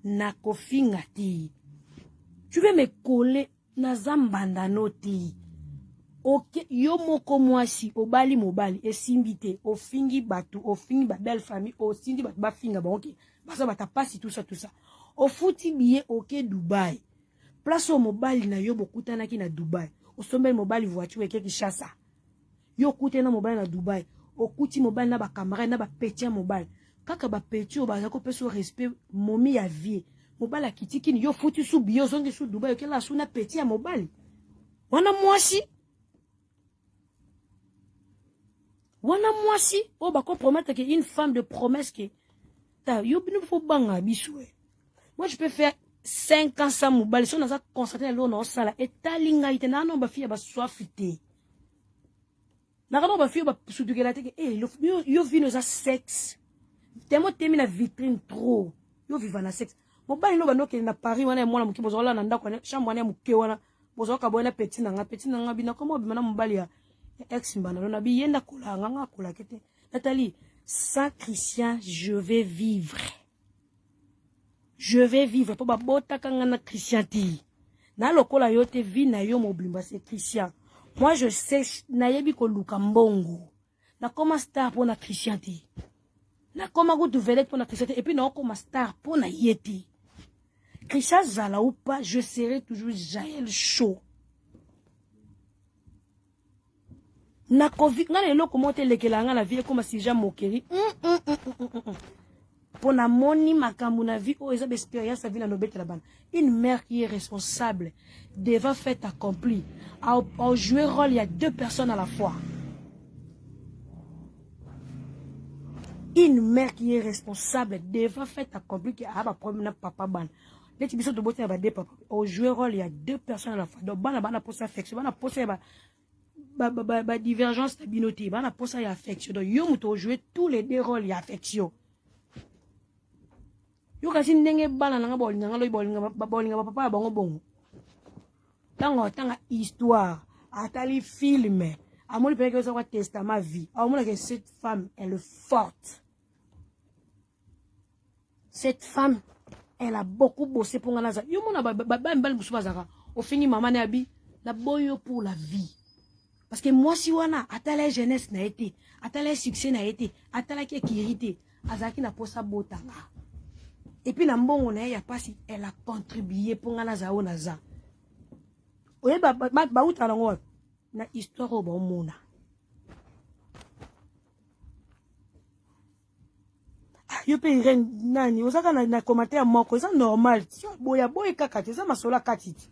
na kofinga ti. Tu veux me coller na zambanda noti. Ok, yo moko mwasi obali mobali esimbite ofingi batu ofingi ba belle famille osindi batu ba finga ba ok. Basa bata pasi tout ça. Ofuti biye ok Dubai. Place au mobali na yo bokutana ki na Dubai. Osombeli mobali voiture eke Kinshasa. Yo kutena mobali na Dubai. Okuti mobali na ba camarade na ba petit mobali. Kaka ba petit obaza ko peso respect momi ya vie mobali kitiki ni yo futi su bio zongi su Dubai ke la suna petit ya mobali wana mwasi o ba ko promettre que une femme de promesse que ta yo binu fo banga biswe. Moi je peux faire 5 ans sans mobali si on a ça constaté là on sala et talinga ite na no ba fia ba soifité na kana ba fia ba sudukela te eh yo vino za sexe. Temo temi na vitrine trop. Yo viva na sexe. Mobali no banoke na Paris wana mwana mukibo zola na ndako na chambre wana muke wana. Bozoka boyena petit na nga bina komo bimana mobali ya ex mbana na bi yenda kola nga kola kete. Nathalie, sans Christian, je vais vivre. Je vais vivre po ba bota kanga na Christian ti. Na lokola yo te vi na yo mobimba c'est Christian. Moi je sais na yebi ko luka mbongo. Na koma star po na Christian ti. Na koma go de vedette pour la Christian et puis na koma star pour na yeti. Christian zala ou pas, je serai toujours Jaël Chaud. Na Covid, na lelo comment te lekelanga la vie comme si jamais mokeri. Pour na moni makambu na vie o eza expérience la vie na nobete la bana. Une mère qui est responsable devant fait accompli. À jouer rôle, il y a 2 personnes à la fois. Une mère qui est responsable devant fait accompli qui a pas problème papa ban. Les types de beauté va des papa. Au jouer rôle, il y a 2 personnes à la fois. Donc bana pour ça affection, bana pour ça ba divergence de binoté, bana pour ça y affection. Donc yo muto jouer tous les 2 rôles y affection. Yo kasi ndenge bana nga bolinga nga lo bolinga papa bango bongo. Tanga histoire, atali film. Amoni peut que ça va tester ma vie. Amoni que cette femme elle est forte. Cette femme, elle a beaucoup bossé pour ngana za. Yo mona mbali musuba zaka. Au fini maman na abi na boyo pour la vie. Parce que moi si wana atala jeunesse na été, atala succès na été, atala ki kirité, azaki na posa botanga. Et puis na mbongo na ya pasi, elle a contribué pour ngana za ona za. Oye ba uta ngo na histoire au bon mona. Yo pe ren nani osaka na commentaire moko ça normal boya boy kakati ça masola katiti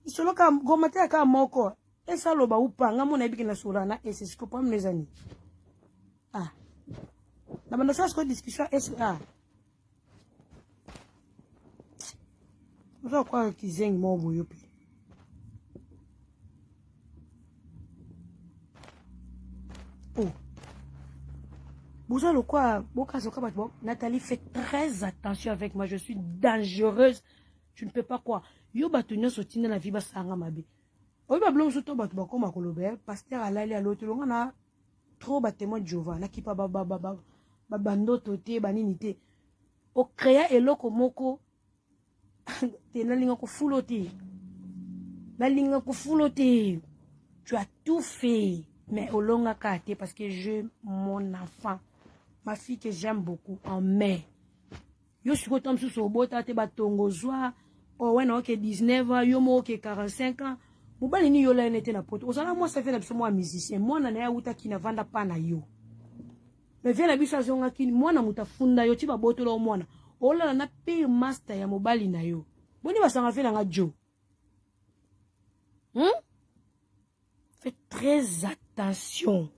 isolo ka commentaire ka moko esa loba upanga mona ibiki na sola na ese siko pa mnezani na banda ça ko discussion SA kwa kizengi mo boyo pe Nathalie, fait très attention avec moi. Je suis dangereuse. tu ne peux pas quoi. Yo bato nyonso tinda na vie basanga mabe. Oyo ba blongo soto bato bakoma koloba pasteur alali à l'autre longa na trop ba témoin de Jéhovah na kipa ba bandoto te banini te. O créa eloko moko te na linga ko fulote. Na linga ko fulote. Tu as tout fait mais au longa kate parce que je mon enfant, ma fille que j'aime beaucoup en mai. Yo siko tom sous au bota te batongo zwa o wena oke 19 ans yo mo oke 45 ans. Mobali ni yo la nete na poto. Osala moi ça fait na biso moi musicien. Moi na ya uta kina vanda pa na yo. Mais vient la biso azonga kini moi na mutafunda yo tiba botolo mwana. Ola na pire master ya mobali na yo. Boni basanga fe na nga jo. Fais très attention.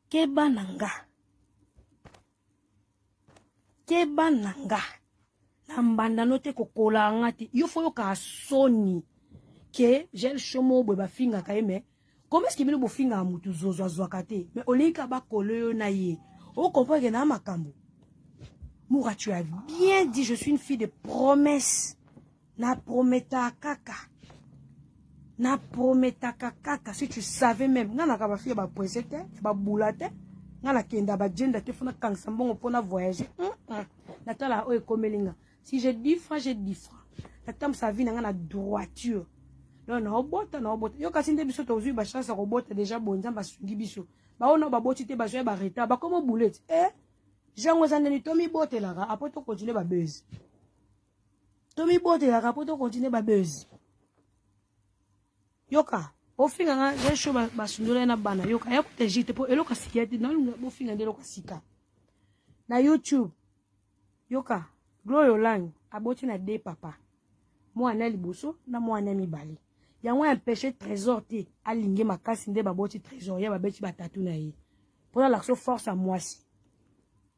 Keba nanga. Keba nanga. Nambanda note kokola ngati. Yo foyo ka soni. Que j'ai le chomo bwe ba finga kaime. Comment est-ce que bino bo finga amutu zozo zwakate? Mais olika ba kolo na ye. O comprend que na makambo. Moura, tu as bien dit, je suis une fille de promesse. Na prometa kaka. Na prometa kaka. Si tu savais même, nga na ka ba fille ba poesete, ba boulate, nga na kenda ba jenda te fona kangsambongo pona voyager. Natala o ekomelinga. Si j'ai 10 francs, j'ai 10 francs. Natam sa vie nga na droiture. Non, na obota. Yo kasinde biso to zui ba chance ko bota déjà bonza ba sungi biso. Ba ona ba boti te ba joye ba reta ba comme boulette. Jango zandeni tomi bote la ga apoto continuer ba buzz. Tomi bote la ga apoto continuer ba buzz. Yoka, o finga nga je show ba sundole na bana yoka ya te jite po eloka sikiati na bo finga ndelo ka sika. Na YouTube. Yoka, Glory Line aboti na de papa. Moi na liboso na moi na mibali. Yango empêcher trésor te alinge makasi nde baboti trésor ya babeti batatu na ye. Pour la force à moi si.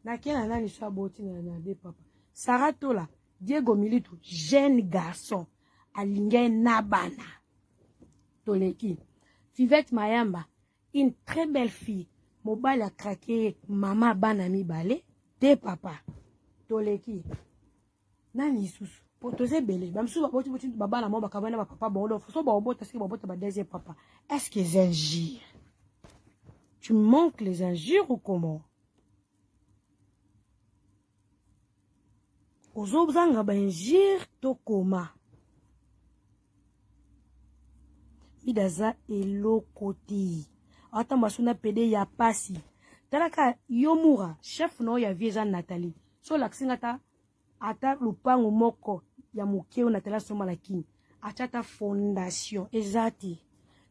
Na kena nani so aboti na de papa. Saratola, Diego Milito, jeune garçon alinge nabana. Toleki. Vivette Mayamba, une très belle fille. Mobile a craqué maman bana mibale de papa. Toleki. Nani susu. Potoze belé. Bamsou baboti boti baba na mo bakabana ba papa bon so ba obota si ba obota ba deuxième papa. Est-ce que les injures? Tu manques les injures ou comment? Ozobzanga ba injure to koma. Midaza elokoti. Ata masuna pede ya pasi. Talaka yomura chef no ya vieza Nathalie. So laksingata ata lupango moko ya mokeo na tela soma la kini. Achata fondation ezati.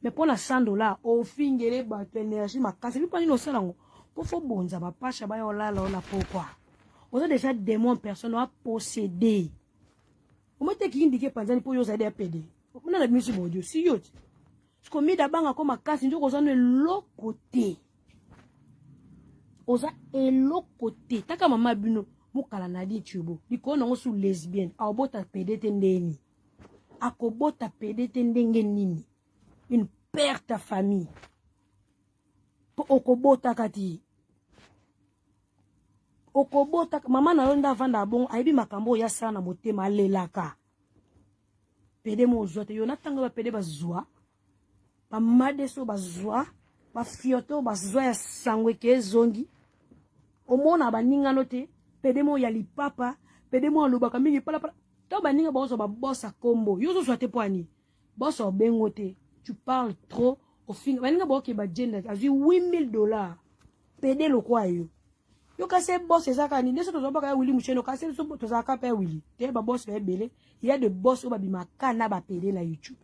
Mais pour la $100 au fingere ba énergie makasi bi pani no salango. Pour fo bonza ba pasha ba yola la pourquoi. On a déjà démon personne à posséder. On m'a dit qu'il indiquait panzani pour yoza de PD. On a la musique mon Dieu si yo. Ce qu'on met d'abord comme makasi ndio kozana l'autre côté. Oza l'autre côté. Taka mama bino mukala na di tubo likona ngo su lesbienne abota pedete ndeni akobota pedete ndenge nini une perte à famille po okobota kati okobota mama na londa vanda bon aibi makambo ya sana motema lelaka pede mo zote yo natanga ba pede bazwa ba madeso bazwa ba fioto bazwa ya sangwe ke zongi omona baninga note pedemo ya lipapa, pedemo alobaka mingi pala pala. To baninga boso ba bossa combo. Yo so soate poani. Bosso bengote. Tu parles trop au fin. Baninga boke ba jenda azu $8,000. Pede lo kwa yo. Yo kase boss ezaka ni neso to zobaka ya Willy Mucheno kase so to zaka pa Willy. Te ba boss ba belé. Il y a de boss o ba bimaka na ba pede na YouTube.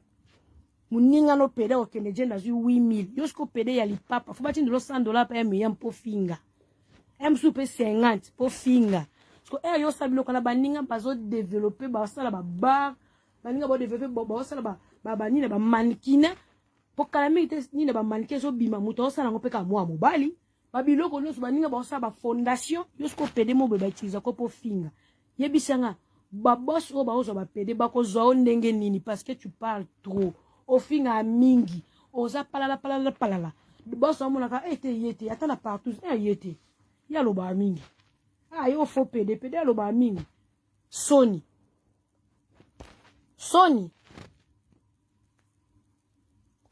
Muninga no pede o kende jenda azu 8,000. Yo sko pede ya lipapa. Faut bati ndolo $100 pa ya mpo finga. Soupe 50 pour finga. Parce que yo sabilo kana baninga bazo développer ba sala ba bar, baninga ba développer ba sala ba banina ba mannequin. Pour calamité ni ba mannequin so bima muto sala ngope ka mwa mobali. Ba biloko no so baninga ba sala ba fondation, yo sko pede mo ba utiliser ko pour finga. Yebisanga ba boss o ba ozo ba pede ba ko zo ndenge nini parce que tu parles trop. O finga mingi, oza palala. Boss o monaka ete yete, atana partout, yete. Ya lo ba mingi. Ah, yo faut PD lo ba mingi. Sony.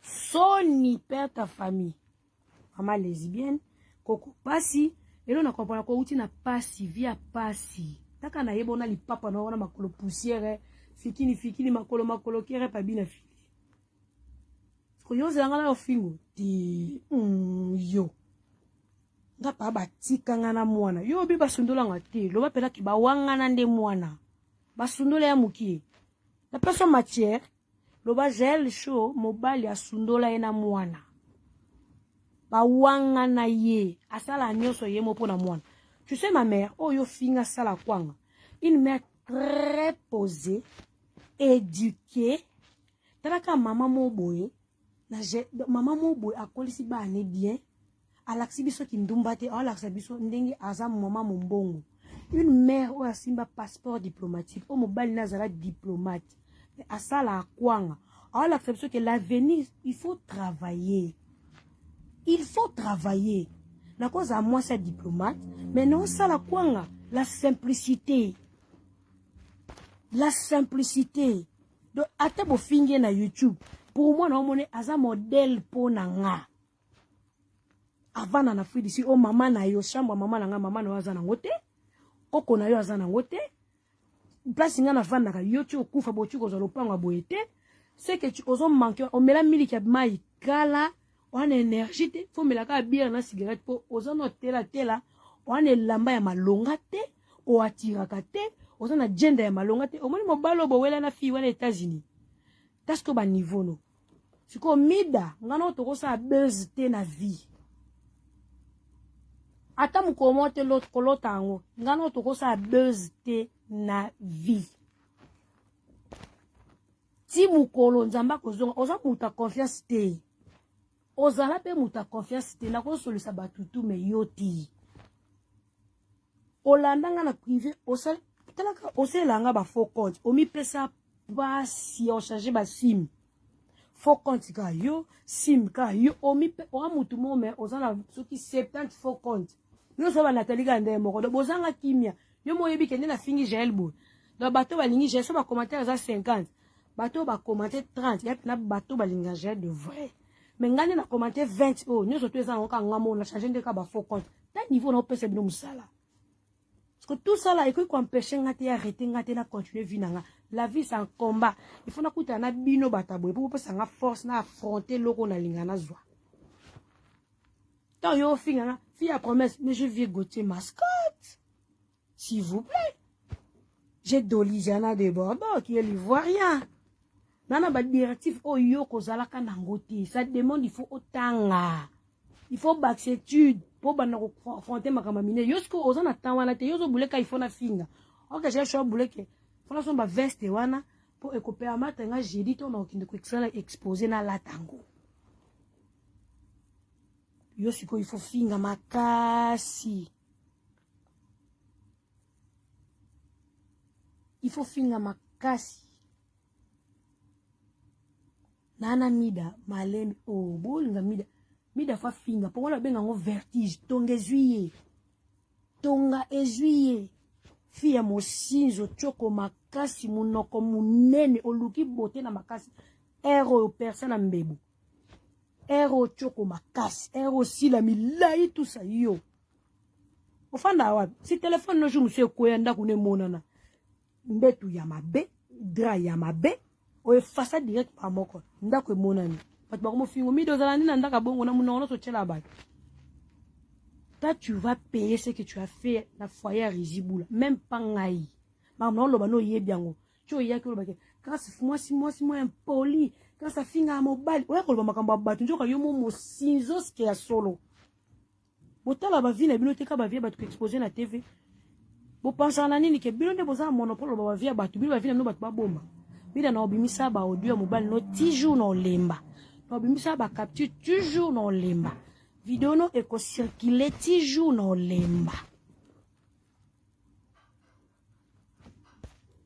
Sony perd ta famille. Maman lesbienne, koko pasi, et là on a compris ko uti na pasi via pasi. Taka na yebo na li papa na wana makolo poussière, fikini makolo kere pa bina fili. Ko yo zelanga na ofingo ti yo. Nga pa ba tika nga na mwana. Yo bi basundola nga te, lo ba pela ki ba wanga na nde mwana. Basundola ya mukie. La personne matière, lo ba gel show mobile ya sundola ena mwana. Ba wanga na ye, asala nyoso ye mo pona mwana. Tu sais ma mère, oh yo finga sala kwanga. Une mère très posée, éduquée. Talaka maman mo boye, maman mo boye akolisi ba ne bien. Alaksi biso ki ndumbate, alaksi biso ndenge aza maman mbongo. Une mère ou asimba passeport diplomatique, ou mobile nazara diplomate. Asala kwanga. Alaksi biso que l'avenir, il faut travailler. Il faut travailler. La cause à moi, c'est diplomate. Mais non, ça la kwanga. La simplicité. La simplicité. Donc, à te bo finge na YouTube. Pour moi, non, mon asa modèle pour nanga. Avant, na fui d'ici. Oh, maman na yo chambre, maman nanga, maman na waza na ngote. Koko na yo waza na ngote. Place nga na vanda ka yo tu okufa bo tu ko zo lopanga boete. C'est que tu oses manquer. On met la miliki ya mai kala. On a énergie, il faut me la bière na cigarette pour aux en tela on a lamba ya malongate o atirakate aux en agenda ya malongate au moins mo balo bo wela na fi wana États-Unis parce que ba niveau no siko mida ngana to ko sa buzz te na vie ata mu komote l'autre kolotango ngana to ko sa buzz te na vie ti mu kolo nzamba ko zonga oza muta confiance te. Ozala pe muta confiance te na ko solisa batutu me yoti. Olanda nga na privé osala talaka oselanga ba faux compte. Omi pesa ba si o changer ba sim. Faux compte ka yo, sim ka yo omi pe o mutu mo me ozala soki 70 faux compte. Yo so ba Nathalie Gande moko do bozanga kimia. Yo mo yebi kende na fingi gel bo. Do bato ba lingi gel so ba commentaire za 50. Bato ba commenter 30. Ya na bato ba linga gel de vrai. Mais ngane na commenter 20 oh nous autres ça on ngamo na changer de ka ba faux compte ta niveau na pesa bino musala parce que tout ça là et que empêcher ngate arrêter ngate na continuer vie nanga la vie c'est un combat il faut na kuta na bino batabo pour pesa nga force na affronter loko na linga na zwa tant yo finga na fille à promesse mais je vais goûter mascotte s'il vous plaît j'ai Dolijana de Bordeaux qui est l'ivoirien. Nana ba directif o yo kozalaka nangote ça demande il faut otanga il faut baxétude pour bana ko affronter makama mine yosko ozana tawana te yozo buleka il faut na finga OK j'ai choix buleke fona so ba veste wana pour écoper amata nga jeudi to na okinde ko exposer na latango yosiko il faut finga makasi il faut finga makasi. Nana mida malembe oh bolinga mida fa finga pour la benga ngo vertige tonga ezuiye fia mosinzo choko makasi munoko munene oluki bote na makasi ero personne mbebu ero choko makasi ero sila milai tout ça yo ofanda wapi si téléphone no jumu se koyanda kune monana mbetu ya mabe dra ya mabe o efasa direct par moko ndako monani pat ba ko mo fingo mi dozala ni ndaka bongo na munono so tshela ba ta tu vas payer ce que tu as fait na foyer à Rizibula même pas ngai maman lo ba no yebiango tu ya ke lo ba ke quand c'est moi impoli quand ça finga à mobile o ya ko lo ba makambo batu njoka yo mo sinzo ske ya solo botala ba vie na bino te ka ba vie batu exposer na TV bo pensa na nini ke bino de boza monopole ba vie batu bino ba vie na no batu ba bomba. Bida na obimisa ba audio mobile no toujours no lemba. Na obimisa ba capture toujours no lemba. Vidéo no eko circuler toujours no lemba.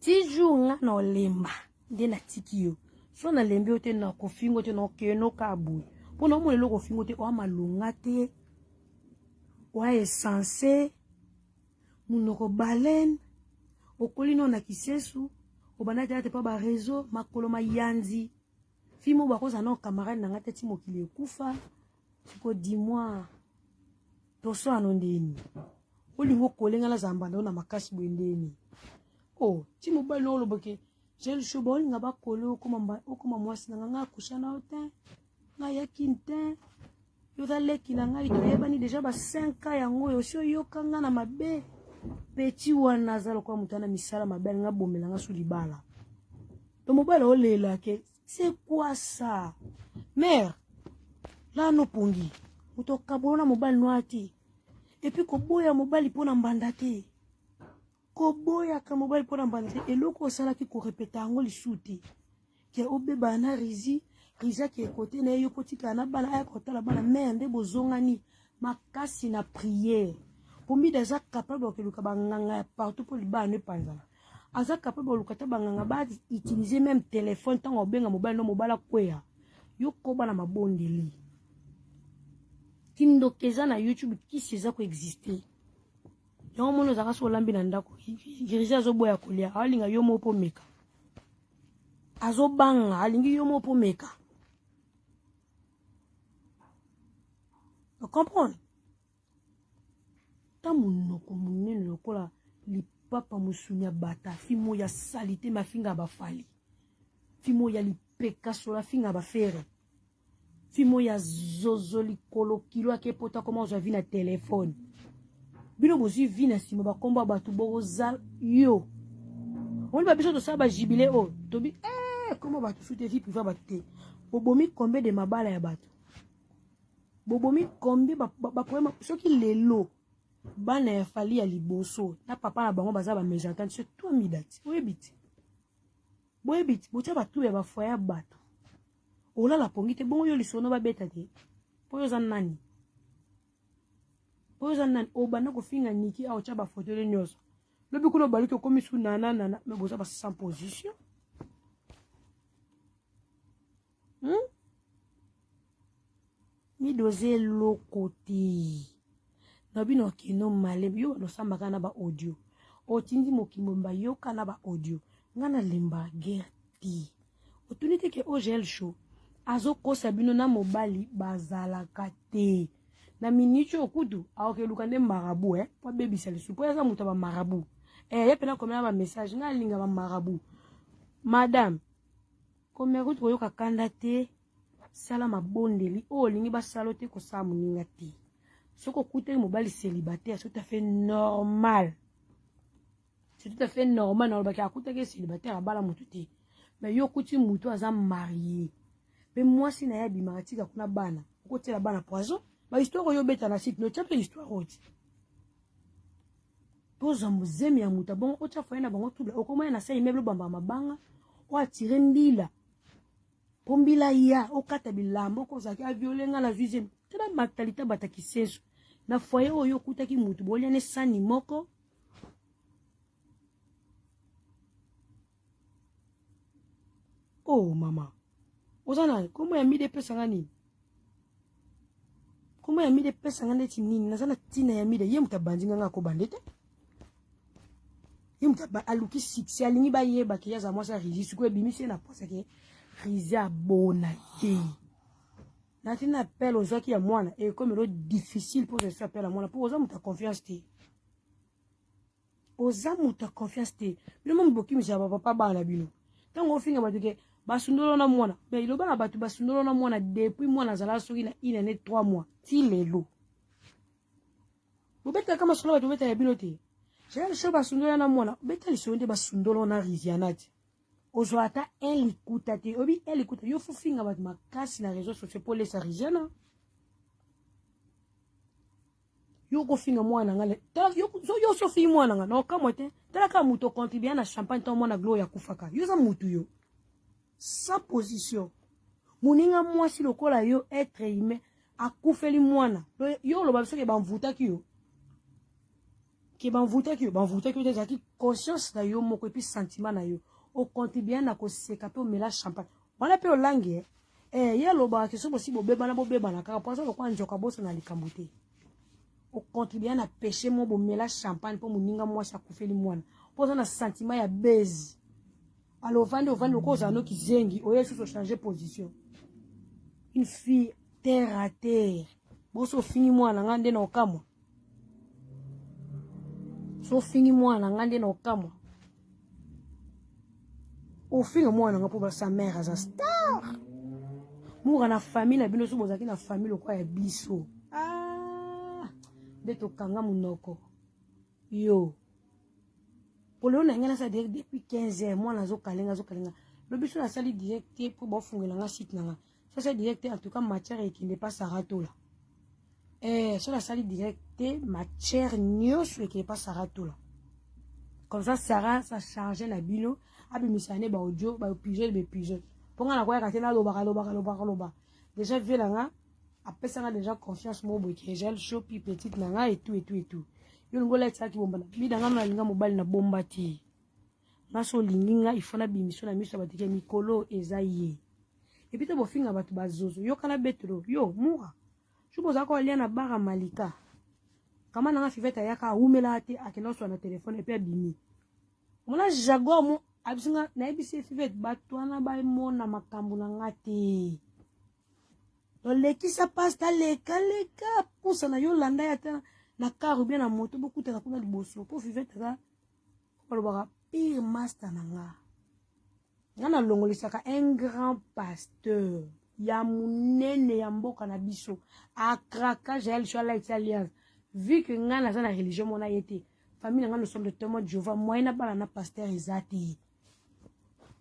Toujours nga no lemba. De na tikio. So na lembi ote na kofingo te no keno kabu. Pona mo le kofingo te o malunga te. Wa essence. munoko baleine okolino na kisesu obanda te pa ba réseau makolo mayanzi fimo bakoza na camarade na ngate ti mokili ekufa siko dis-moi toso anondeni olingo kolenga la zambanda na makasi bwendeni oh ti mobali no loboke j'ai le choix olinga ba kolo okoma mwasi na nga kushana otin nga yakinte yo leki na ngai toyebani déjà ba 5 ans yango yo si oyokanga na mabe petit wana azalo kwa mutana misala mabe nga bomela nga su libala to mobali olela ke c'est quoi ça mère là no pongi muto kabona mobali noati et puis koboya mobali pona mbanda te koboya ka mobali pona mbanda te eloko sala ki ko répéter ngo lisuti ke obeba na rizi ki côté na yo potika na bana ay kotala bana mende bozongani makasi na prière pombi déjà capable que luka banganga partout pour libana ne panzala aza capable lukata banganga ba utiliser même téléphone tant obenga mobile no mobala kwea yo koba na mabondeli kindo keza na YouTube qui seza ko exister yo mono zaka so lambi na ndako girija zo boya kolia alinga yo mo po meka azo banga alingi yo mo po meka. Vous comprenez? Tant monoko munene lokola lipapa musunya bata fimo ya salite mafinga bafali fimo ya lipeka sola finga bafere fimo ya zozo likolo kilo akepota comment je vis na téléphone bino bozi vi na sima bakomba batu boza yo on va besoin de ça ba jubilé oh tobi comment batu sute vie privé batte bobomi combien de mabala ya batu bobomi combien ba problème soki lelo bana ya fali ya liboso na papa na bango baza ba méjantant c'est toi midati boyebiti bocha batu ya ba foya batu ola la pongite bongo yo lisono ba beta te poyo za nani obana ko finga niki a ocha ba photo le nyoso lobi kuno baliki ko misu nana me boza ba sans position mi doze lo côté na bino kino malem yo no samba kana ba audio otindi mokimomba yo kana ba audio ngana lemba gerti otunite ke ogel show azo kosa bino na mobali bazala kate na minute okudu aoke lukande marabu pa baby sel supo ya muta ba marabu ye pena komela ba message nga linga ba marabu madame komero to yo kakanda te sala mabondeli o lingi ba salote ko sa muninga te soko kute mobali célibataire c'est tout à fait normal na ba ka kuta ke célibataire abala mutu te mais yo kuti mutu aza marié pe moi si na ya bimatika kuna bana kokotela bana poison ba histoire yo beta na site no chape histoire oti poza muzemi ya muta bon ocha fa na bango tula okoma na sa immeuble bamba mabanga o atire ndila pombila ya okata bilambo ko zaki aviolenga la vision tela mentalité bataki senso na foyer oyo kutaki mutu boliane sani moko oh mama ozana komo ya mide pesa ngani komo ya mide pesa ngane tinini nazana tina ya mide ye mutabandinga ngako bandete ye mutaba aluki siksi alingi ba yeba ke yaza mwasa rizi ko ebimise na posa ke rizi abona ye natina appel aux gens qui a mwana et comme c'est difficile pour se appeler à mwana pour aux gens ta confiance te aux gens ta confiance te bino mo boki mi jaba papa bana bino tango finga batuke basundolo na mwana mais iloba na batu basundolo na mwana depuis mwana zala soki na ina ne 3 mois ti lelo bobeta kama solo batu beta ya bino te j'ai le choix basundolo na mwana beta lisonde basundolo na rizianati ozoata elikuta te obi elikuta yo fufinga bat makasi na réseaux sociaux pour les sarijana yo ko finga mwana ngale ta yo so fi mwana ngana no kamote tala ka muto contribuer na champagne to mwana gloire kufaka yo za mutu yo sa position muninga mwasi lokola yo être humain akufeli mwana yo lo babiso ke banvuta ki yo te zaki conscience na yo moko et puis sentiment na yo au contribuer na ko seka pe o mela champagne wana pe o langue ye lo ba ke so possible beba na kaka poza ko njoka boso na likambote au contribuer à pêcher mon bon mélange champagne pour mon ninga moi ça couffer les moines pour ça un sentiment ya baise alors vendre cause à nous qui zengi au lieu de changer position une fille terre à terre bon so fini moi na ngande na okamwa so fini moi na ngande na okamwa au fin moi na pour sa mère à sa star moura na famille na bino so bozaki na famille quoi ya biso de to kanga munoko yo polo na ngana sa depuis 15 heures moi nazo kalenga le biso na sali directé pour ba fungela nga site nanga ça c'est directé en tout cas matière et qui n'est pas sarato là sur la salle directé matière nyos qui n'est pas sarato là comme ça Sarah ça charger na bino abi misane ba audio ba pigeon ponga na kwa ka tena loba déjà vu là nga après ça a déjà confiance mo boy que gel chaud puis petite nanga et tout yo ngola ça ki bomba bi danga na linga mobile na bomba ti maso linginga ifona bimiso na miso batike mikolo ezaye et puis to bofinga batu bazozo yo kana betro yo mura chuboza ko lia na bara malika kama nanga fiveta yaka umela ate akena so na téléphone et puis abimi mona jago mo abisinga na ebisi fivet batwana ba mona makambu na ngati to lekisa pasta leka pusa na yo landa ya tena na karu bien na moto beaucoup ta kuna liboso po fivet ka kolobaka pire master nanga ngana longolisaka un grand pasteur ya munene ya mboka na biso akraka jael chola italien vu que ngana za na religion mona yete famille ngana sommes de témoins de Jéhovah moyena bala na pasteur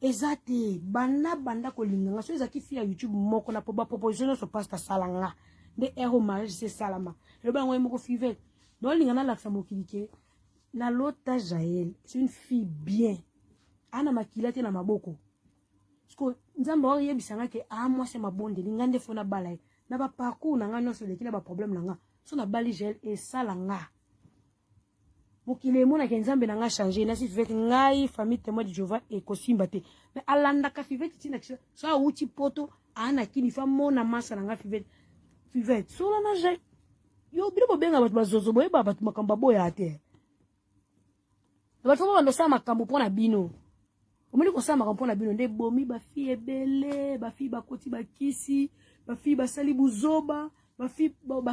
ezati banda ko linganga so ezaki fi ya YouTube moko na poba proposition so pasteur salanga de ero mariage c'est salama le ba ngwe moko fivet do lingana la samokilike na lota jael c'est une fille bien ana makilate na maboko sko nzambe o yebisanga ke moi c'est ma bonde lingande fona bala na ba parcours na nga nyonso lekila ba problème na nga so na bali gel et salanga mokile mona ke nzambe na nga changer na si fait ngai famille témoin de Jéhovah et kosimba te mais alanda ka fivet tina so uti poto ana kini fa mona masa na nga fivet so na je yo bilo benga batu bazozo boye batu makamba boya ate batu ndo sa makambo pona bino omeli ko sa makambo pona bino nde bomi ba fille ebele ba fille bakoti bakisi ba fille basali buzoba ba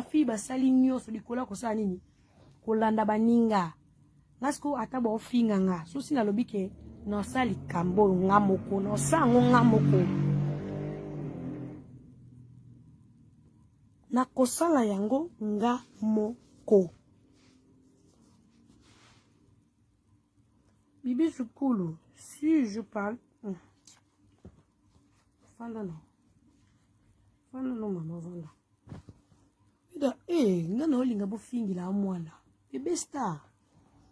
fille basali nyonso likola ko sa nini kolanda baninga nasko ata ba ofinga nga so sina lobike no sali kambo ngamoko no sango ngamoko na kosala yango ngamoko bibi sukulu si je parle fanda no mama vanda ida ngana olinga bofingila mwana bebe star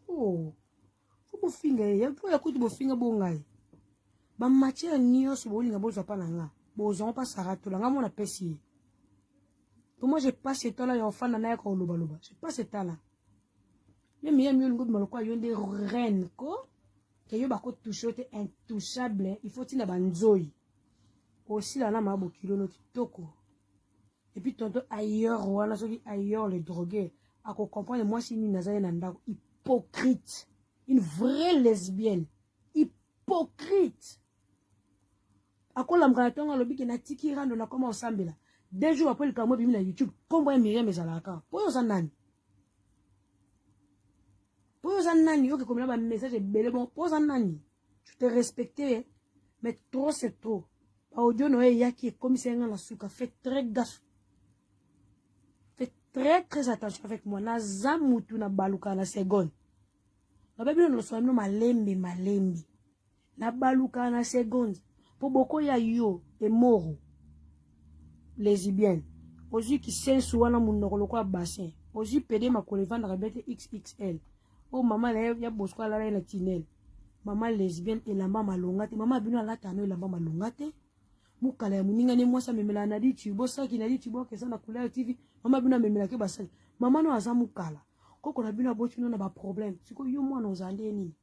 faut bofinga ya po ya kuti bofinga bongai ba matière nyonso bolinga boza pa na nga bozon pa sarato la nga mona pesi pour moi je passe ce temps là ya enfant na ya ko loba je passe ce temps là même yam yo ngobi maloko yo nde reine ko que yo bako toucher te intouchable il faut tina banzoi aussi là na mabo kilo no toko et puis tonto ailleurs wana soki ailleurs les drogués à comprendre moi si ni nazaye nanda hypocrite une vraie lesbienne hypocrite akola mkanatonga lobiki na tiki rando na koma osambela 2 jours après le kamo bimi na YouTube kombo ya Myriam ezalaka poyo za nani yoke komela ba message belé bon poyo za nani tu te respecter mais trop c'est trop audio no yaki comme c'est nga la suka fait très gaffe. Faites très attention avec moi. Na zamutu na baluka na seconde. Na Bible no so no malembe. Na baluka na seconde. Po boko ya yo e moro. Lesbienne. Ozi ki sensu wana munoko lokwa bassin. Ozi pede makolevan na rebete XXL. O mama la ya bosko la na tinel. Mama lesbienne elamba malongate. Mama bino la tano elamba malongate. Mukala ya muninga ne mwasa memela na di chibo saki na di chibo kesa na kula TV mama bina memela ke basali mama no aza mukala koko na bina bochi no na ba problème siko yo mwana ozande ni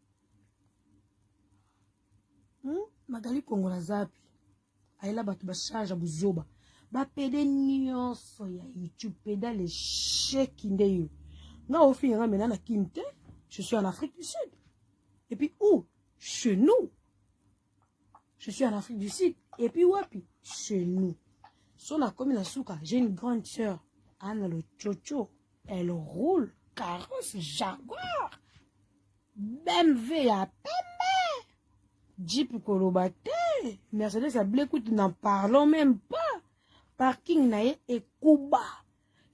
magali kongola zapi ayela batu ba charge buzoba ba pede nyonso ya YouTube peda le chèque ndeyo Non, au final, maintenant, je suis en Afrique du Sud. Et puis, où? Chez nous. Je suis en Afrique du Sud. Et puis, où? Chez nous. Sur la commune à Souka, j'ai une grande sœur, Anna le Chocho. Elle roule carrosse Jaguar. BMW à Pembe. Jeep Kolobate. Mercedes à Blekout, n'en parlons même pas. Parking nae et Kuba.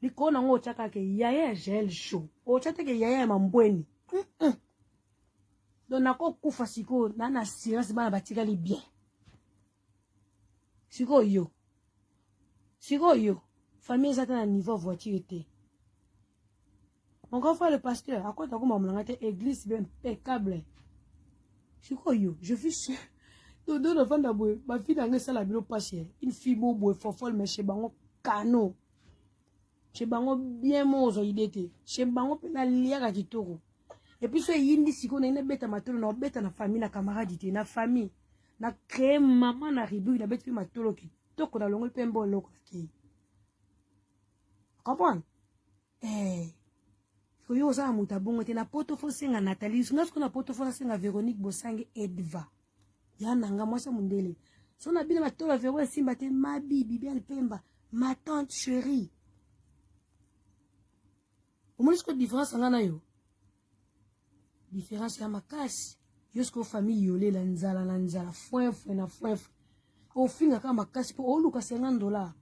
Liko na ngo chaka ke yaya gel show. O chata ke yaya mambweni. Donc nako kufa siko na na assurance bana batika li bien. Siko yo. Famille ça à niveau voiture était. Mon grand frère le pasteur, à quoi t'as comme mon église bien impeccable. Siko yo, je suis sûr. Dodo na fanda boy, ma fille dans ça la bilo passé. Une fille boy fofolle mais chez bango cano. Chez bango bien mozo idete. Chez bango pe na liaka kitoko. Et puis so yindi siko na ina beta matolo na beta na famille na camarade ite na famille. Na créer maman na ribu na beta matolo kitoko na longo pe mbolo ki. Comprendre? Koyo za muta bongo te na poto fo senga Nathalie, ngasko na poto fo senga Véronique Bosange Edva. Ya nanga mwasa mundele. So na bina matolo Véro simba te ma bibi bien pemba, ma tante chérie. Omonisco différence ngana yo. Différence ya makasi. Yosko famille yole la nzala foin na foin. O finga kama makasi po oluka $50.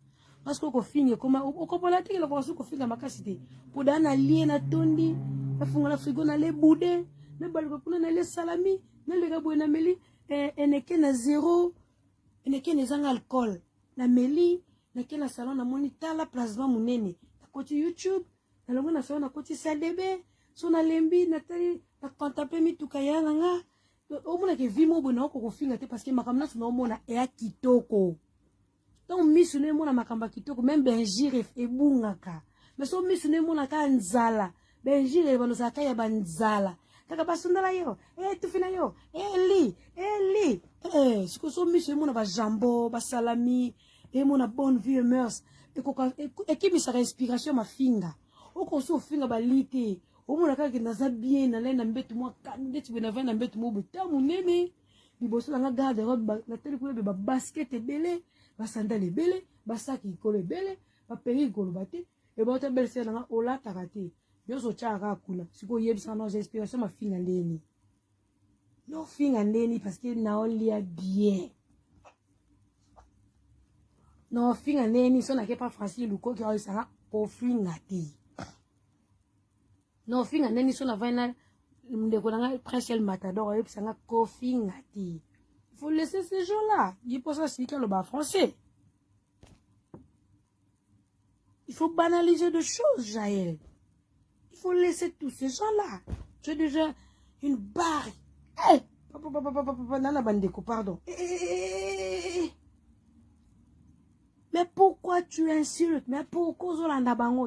Parce que finge comme au kopolati ke la ko finga makasi te. Po dana lie na tondi, na funga la frigo na le boudin, na baluko kuna na le salami, na le gabo na meli eneke na zéro, eneke na zanga alcool. Na meli, na ke na salon na monita la plasma munene. Na koti YouTube, na longo na salon na koti sadebe, so na lembi na tali na contemple mi tukayanga nga. O mona ke vimo bona ko finga te parce que makamna so no mona e akitoko. Donc misune mona makamba kitoko même benjire ebungaka. Mais so misune mona ka nzala. Benjire bano saka ya banzala. Kaka basundala yo. Tufina yo. Li. Siko so misune mona ba jambo, ba salami, mona bonne vie mœurs. Qui mi sa respiration ma finga. Oko so finga ba lite. O mona ka ke naza bien na lena mbetu mo kandeti be na vana mbetu mo butamu nene. Liboso nga garde robe na tele kule ba basket ebele. Ba sandale bele, ba saki kolo bele, ba peri kolo bate, et ba ta belle sœur nga ola takate. Yo so chaka kuna, siko yebisa na inspiration ma finga ndeni. No finga ndeni parce que na olia bien. No finga ndeni so na ke pa Francis Luko ki o sanga po finga ti. No finga ndeni so na vaina ndeko nga Prince El Matador o sanga ko finga ti. Il faut laisser ces gens-là. Il faut s'expliquer le bas français. Il faut banaliser de choses, Jaël. Il faut laisser tous ces gens-là. Tu es déjà une barre. Nana Bandeko, pardon. Mais pourquoi tu insultes? Mais pourquoi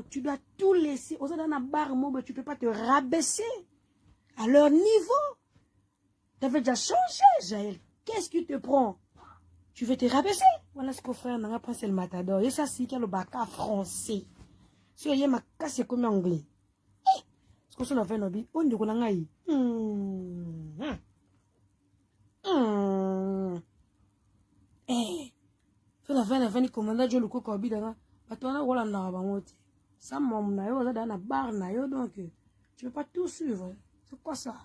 tu dois tout laisser? Tu ne peux pas te rabaisser à leur niveau. Tu avais déjà changé, Jaël. Qu'est-ce qui te prend? Tu veux te rabaisser? Voilà ce qu'on fait dans la Prince El Matador. Et ça, c'est qu'il y a le baka français. Si il y a ma casse, c'est comme anglais. Ce qu'on a fait, on dit qu'on a eu. Fait la fin, il commande Dieu le coco au bidana. Patona, voilà, on a bangoté. Ça, mon naïo, ça, dans la barre, naïo, donc, tu peux pas tout suivre. C'est quoi ça?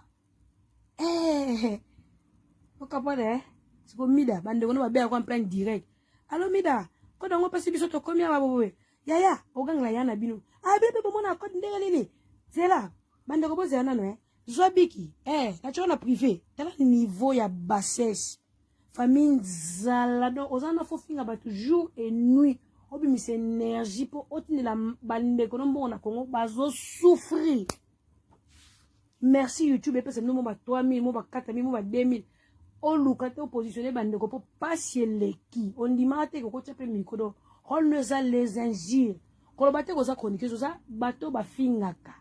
Okapone siko mida bande kono babe kwa plan direct. Allo mida ko dango pasi biso to komi aba bobe yaya ogangla yana bino bebe bomona ko ndenge nini zela bande ko boze yana zwabiki na chona privé tala niveau ya bassesse famille zala do ozana fo finga ba jour et nuit obi mis énergie pour otinela bande kono mbona Congo bazo souffrir. Merci YouTube et parce que nous ba 3000 mo ba 4000 mo ba 2000. On loukate au positionné bande ko passer les qui on dit mate ko tchape micro on nous a les injures ko bate ko za chronique ça bato ba fingaka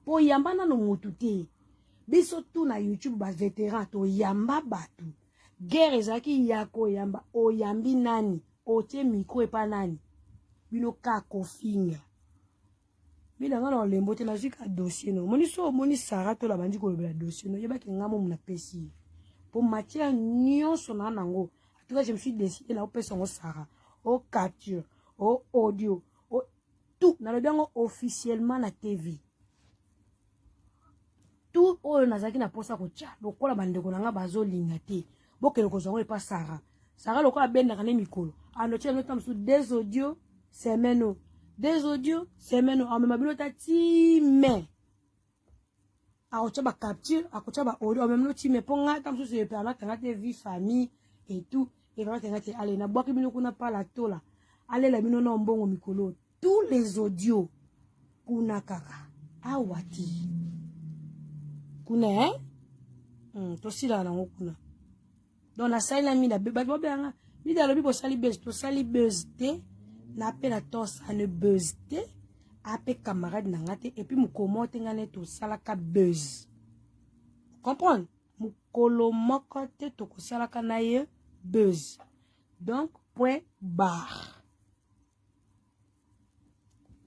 po yamba na no mututé biso tout na YouTube ba vétéran to yamba batu guerre ezaki yako yamba o yambi nani o tie micro e pa nani bino ka ko finga Mida nga na lembo te na zika dossier no. Moni so moni Sarah to la bandi ko le dossier no. Yeba ki ngamo muna pesi. Pour matière nyonso na nango. En tout cas, je me suis décidé là au pesi ngo Sarah. Au capture, au audio, au tout na le bien officiellement na TV. Tout oyo nazaki na posa ko tia. Lokola bandeko na nga bazo linga te. Bokelo ko zongo e pa Sarah. Sarah lokola benda kane mikolo. Ano tia no tam sous des audios, semaine. Des audios, semaine. En même bilota ti mais. A ocha ba capture, a ocha ba audio, en même no ti mais ponga tam sous se permettre tanga te vie famille et tout. Et vraiment tanga te aller na boki bino kuna pa la tola. Aller la bino na mbongo mikolo. Tous les audios kuna kaka. Awati. Kuna to sila na ngokuna. Donc la salle la mina ba ba mi da lobi bo sali buzz to sali buzz te na pe la tos ane buzz te ape camarade na ngate et puis mu komote ngane to sala ka buzz. Comprendre? Mu kolo moko te to ko sala ka na ye buzz. Donc point barre.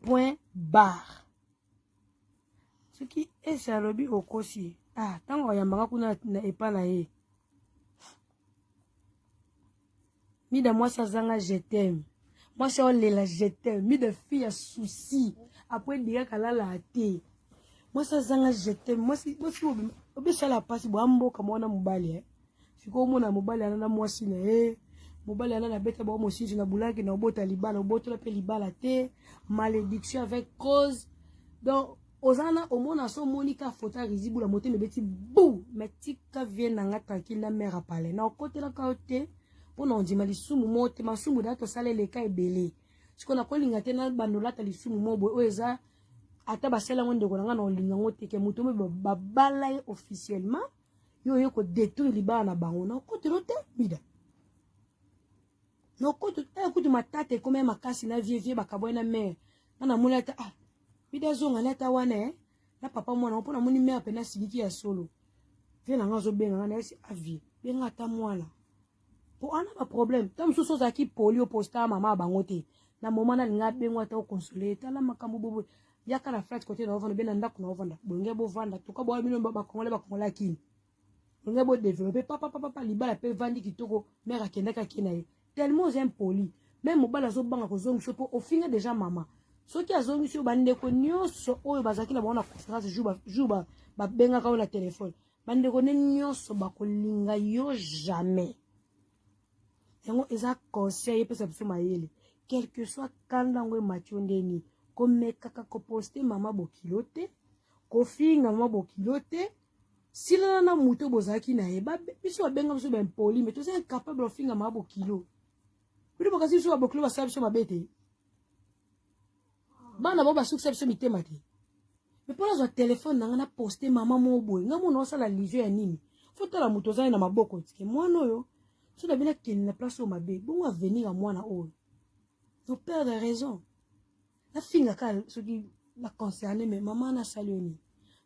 Point barre. Ce qui est ça lobi okosi. Ah, tango yambanga kuna na epa na ye. Mida moi ça zanga je t'aime. Moi c'est olela je t'aime. Mida fille à souci. Après dire qu'elle a la thé. Moi ça zanga je t'aime. Moi si obi ça la passe bo ambo comme on a mobali. Si ko mona mobali ana moi si na mobali ana na beta ba mo si na bulaki na obota libala oboto la pe libala te. Malédiction avec cause. Donc Ozana au monde a son monica photo risible la moté me beti bou mais tika vient nanga tranquille na mère à parler na côté la côté pour non dit malisumu moté masumu dato sale le kai belé ce qu'on a ko linga te na banola ta lisumu mobo oeza ata basela ngonde ko nga na linga ngote ke muto me babala officiellement yo ko détruire libana na bango na côté lote bida no côté écoute ma tante comme makasi na vieux bakabo na mère na mulata ah bida zonga leta wana na papa mwana mpona moni mère pena siliki ya solo vie na nga zo benga na esi avi benga ta mwana po ana ba problème tam so zaki polio posta mama bango te na moma na linga bengwa ta consoler ta la makambo bobo yaka na flat côté na ovanda bena ndako na ovanda bonge bo vanda to ka bo bino ba kongola kini bonge bo développer papa libala pe vandi kitoko mère akendaka kinaye tellement impoli même mobala zo banga ko zongo po au final déjà maman ce qui a zongi sur bande ko nyonso oyo bazaki na bona conférence juba ba benga ka na téléphone bande ko nyonso ba ko linga yo jamais yango eza conseil pesa biso mayele quel que soit kanda ngwe machondeni ko mekaka ko poster mama bokilote ko finga mama bokilote sila na muto bozaki na ye ba biso benga biso ben poli mais tous incapable de finga mama bokilo bino bakasi biso ba bokilo ba sabiso mabete bana boba succès biso mitema te mais pour la téléphone na poster maman mo boy nga mona osala lijo ya nini faut la moto zana na maboko tike mwana oyo so da bina ken na place au mabe bon venir à mwana oyo to perdre raison la finga ka so qui la concerné mais maman na salioni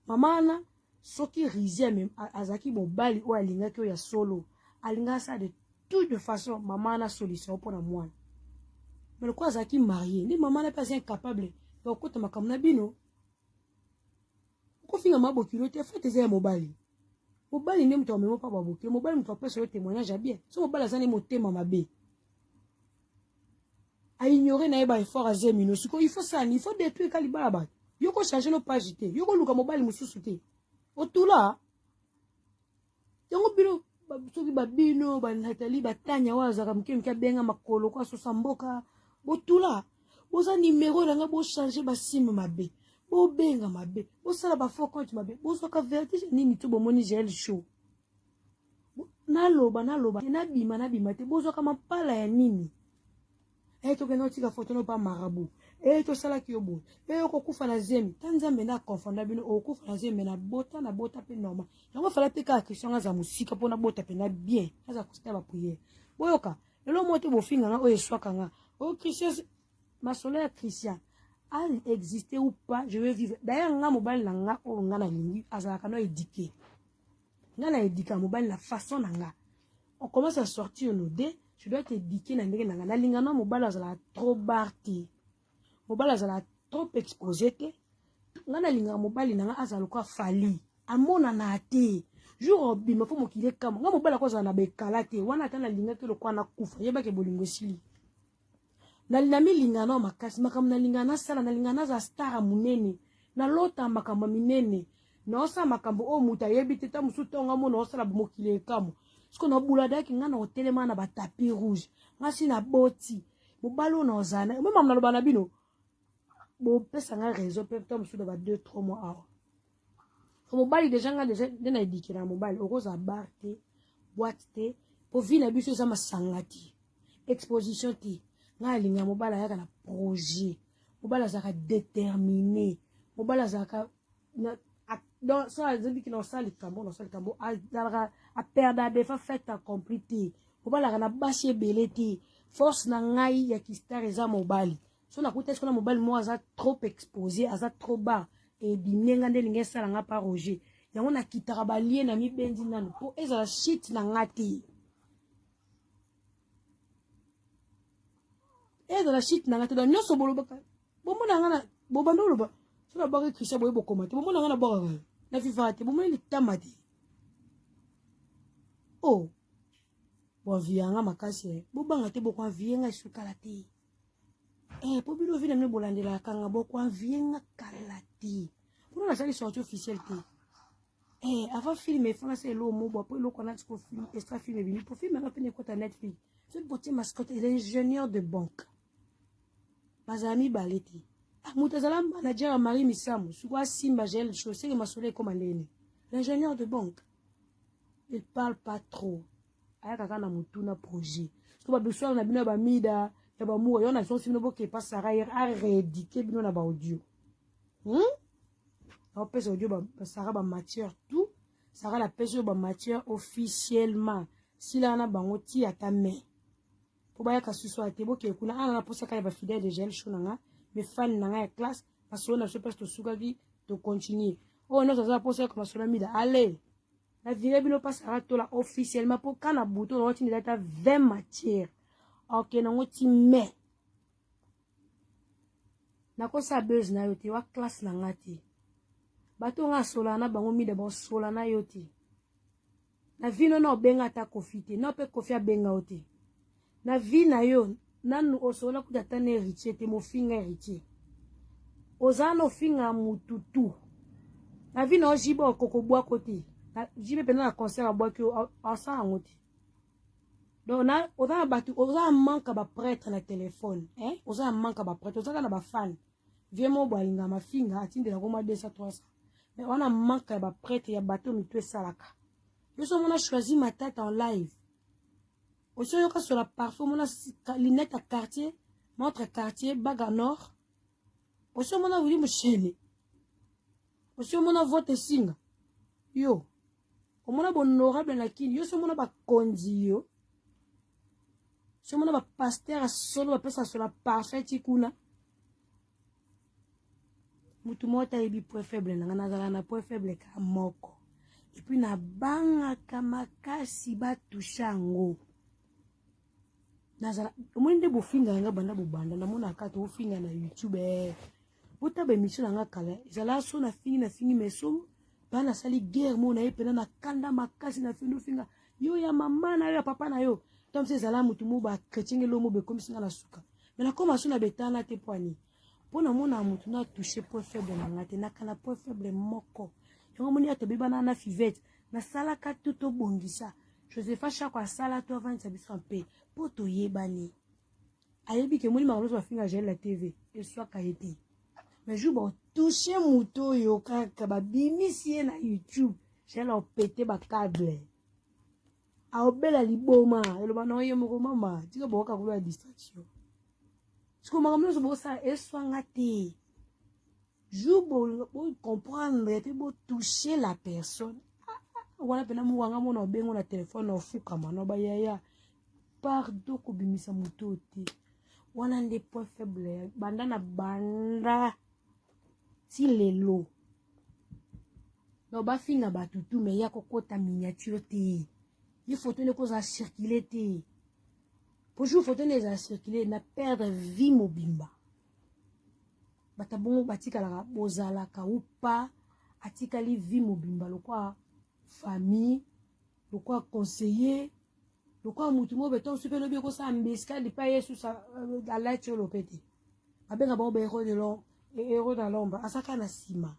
maman na so qui risait même azaki mobali o alinga ki ya solo alinga ça de toute façon maman na solution pour na mwana. Mais le quoi zaki marié, ni maman n'est pas incapable. Donc quand ma kamna bino, ko finga mabokilo te fait tes mobali. Mobali ne mto memo pa babokilo, mobali mto pas sur le témoignage bien. So mobali azani motema mabe. A ignorer na eba effort à zemino, il faut ça, il faut détruire kalibala ba. Yo ko changer no page te, yo ko luka mobali mususu te. Otula. Yango bino soki babino ba Nathalie batanya wazaka mkemka benga makolo kwa sosamboka. Botula boza numéro nanga bo changer ba sim mabe bo benga mabe bo sala ba faux compte mabe bo soka vertige nini to bo moni gel show na loba na bima te bo soka mapala ya nini to kena tika photo no pa marabu to sala ki yobo ko kufa na zemi tanzambe na confondre bino o kufa na zemi na bota pe normal yango fala pe ka question za musika pona bota pe na bien aza kusta ba prière boyoka lelo moto bo finga nga o eswaka nga. Oh, Christian, ma solaire Christian, a existé ou pas, je veux vivre. D'ailleurs, nga mobile nga o nga na lingi, azalaka no éduqué. Nga na éduqué mobile la façon nga. On commence à sortir nos dés, je dois être éduqué na ndenge nga. Na linga no mobile azala trop barti. Mobile azala trop exposé te. ngana linga mobali nanga azaluka fali amona na te jour bima fo mokile kama nga mobali ko za na bekala te wana atana linga ke lokwa na kufa yeba ke bolingo sili na linami linga na makasi makamna linga na sala na linga na za star munene na lota makambo minene na osa makambo o muta yebi te ta musu tonga mo na osala mokile kama siko na bulada ki nga na hotelema na ba tapis rouge ngasi na boti mobali na ozana mema mna lobana bino bo pesa nga réseau pe to musu ba 2-3 mois awa mobali déjà nga déjà na edikira mobali okoza bar te boîte te po vi na biso za masangati exposition te nga linga mobali ayaka na projet mobali azaka déterminé mobali azaka donc ça veut dire que le cambo a perdre des fait accompli te mobali na basi belete force na ngai ya kistar eza mobali so na kuta skona mobali mo aza trop exposé aza trop bas et binenga ndelinga sala nga pa Roger yango na kitaka balie na mibendi nanu po ezala shit na ngati ezala shit na ngati donc nyoso bolobaka bomona ngana bobando loba so na baka Christian boye bokomate bomona ngana baka na vivate bomona litamati oh bo vianga makasi bobanga te bokwa vienga sukala te po bino vina mne bolandela kanga bokwa vienga kalati pour la salle sortie officielle te avant film fana c'est lo mo bo pour lo kona tiko film extra film bini pour film na pene kota Netflix ce beauté mascotte l'ingénieur de banque bazami baleti mutazala manager Marie Misamu sukwa simba gel chaussée masole comme alene l'ingénieur de banque il parle pas trop ayaka kana mutuna projet so ba besoin na bino ba mida ya ba muwa yona so sino boke pas sarayer a rééditer bino na ba audio on peut audio ba sara ba matière tout sara la pêche ba matière officiellement si la na bango ti ata mais pour ba ya ka suso ate boke kuna ana na posa ka ba fidèle de gel shonanga mais fan na ya classe parce que on a se passe to suka gi to continuer oh non ça va posa comme ça mida allez la vie bino passera to la officiellement pour kana bouton on tini data 20 matières ok na ngoti mais na ko sa buzz na yote wa classe na ngati bato nga sola na bango mida ba sola na yote na vino no benga ta kofite no pe kofia benga ote na vi na yo nanu osola ku data ne héritier te mo finga héritier ozano finga mututu na vi na ojibo kokobwa kote jibe pena na concert a bois que asa ngoti donc na oza batu oza manka ba prêtre na téléphone oza manka ba prêtre oza na ba fan vraiment boalinga mafinga atinde la koma 200 300 mais on a manka ba prêtre ya bateau mitwe salaka yo so mona choisi ma tête en live aussi yo ka sur la parfum mona lunette à quartier montre quartier baga nord aussi mona wili mushele aussi mona vote singa yo omona honorable na kini yo somona ba konzi yo somona ba pasteur solo ba pesa sur la parfait kuna mutu mota ebi point faible na ngana na point faible ka moko et puis na banga kamakasi ba tushango nazala omoni nde bofinga nga banda bobanda na mona ka to finga na YouTube bota ba émission nga kala ezala so na fingi meso bana sali guerre mona epena na kanda makasi na fino finga yo ya mama na yo ya papa na yo tom se zala mutu mo ba chrétien lo mo be comme singa na suka mais na koma suna betana te poani pona mona mutu na toucher point faible na ngate na kana point faible moko yo moni ato bibana na fivette na sala ka tuto bongisa Josepha chakwa sala to avant sa biso en paix poto yebani ayebi ke moni mangolo so finga gel la TV et soit kaiti mais je vais toucher moto yo kaka ba bimisi na YouTube j'ai leur pété ba câble a obela liboma eloba no yo moko mama tika boka ko la distraction siko makamno so bosa eswa ngati je bo comprendre te bo toucher la personne wala pena mu wanga mona obengo na téléphone ofuka mana ba yaya pardon ko bimisa moto te wana nde point faible banda na banda si lelo no ba finga batutu me ya kokota miniature te il faut ne cause à circuler te pour jour faut ne à circuler na perdre vie mobimba batabongo batikala bozalaka ou pas atikali vie mobimba lokwa famille lokwa conseiller lokwa mutu mo beton super lobi ko sa mbiska di pa yesu sa ala cholo peti abenga bon be héros dans l'ombre asaka na sima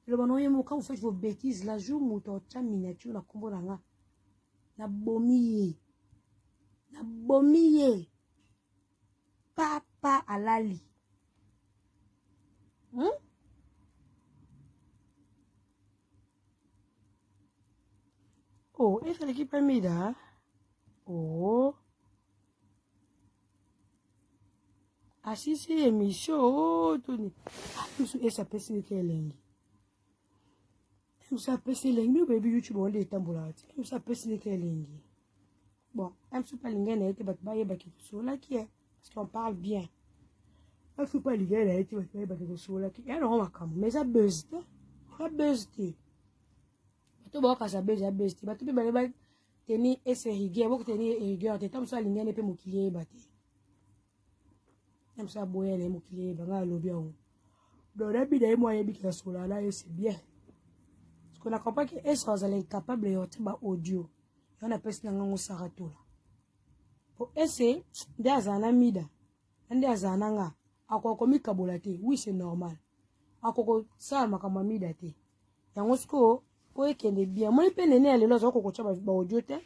le bon yemo quand vous faites vos bêtises la jour muto cha miniature na kombo nanga na bomiye papa alali oh et fait l'équipe amida oh asisi émission oh toni musu esa pesi ke lengi musu pesi lengi baby YouTube on les tambola musu pesi ke lengi bon musu pas linga na ete bat baye ba ki so la qui est parce qu'on parle bien musu pas linga na ete bat baye ba ki so la qui ya no makam mais ça buzz to ba ka sa buzz ba to be ba teni ese rigueur boko teni rigueur te tam so linga ne pe mokilier ba te même ça boye les mokilier ba nga lobi on donc la bi dai moyen bi ka so là c'est bien parce qu'on a compris que est sont incapable de ba audio on a pesi nga ngo saratola pour essayer d'azana mida ande azana nga akoko mikabola te oui c'est normal akoko sa makamba mida te yango sko po ekende bien moi pe nene ya lelo zoko kocha ba audio te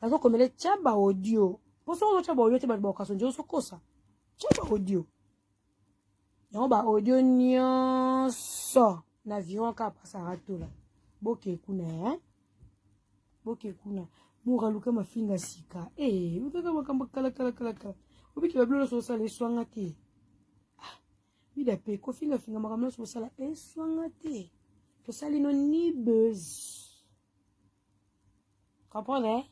azo komele chaba audio po so chaba audio te ba kaso njo so kosa chaba audio yango ba audio nyonso na viron ka pasara tola boke kuna mura luka mafinga sika utaka makamba kala ubiki bablo so sala eswanga te bida pe ko finga makamlo so sala eswanga te to sali no ni buzz comprendre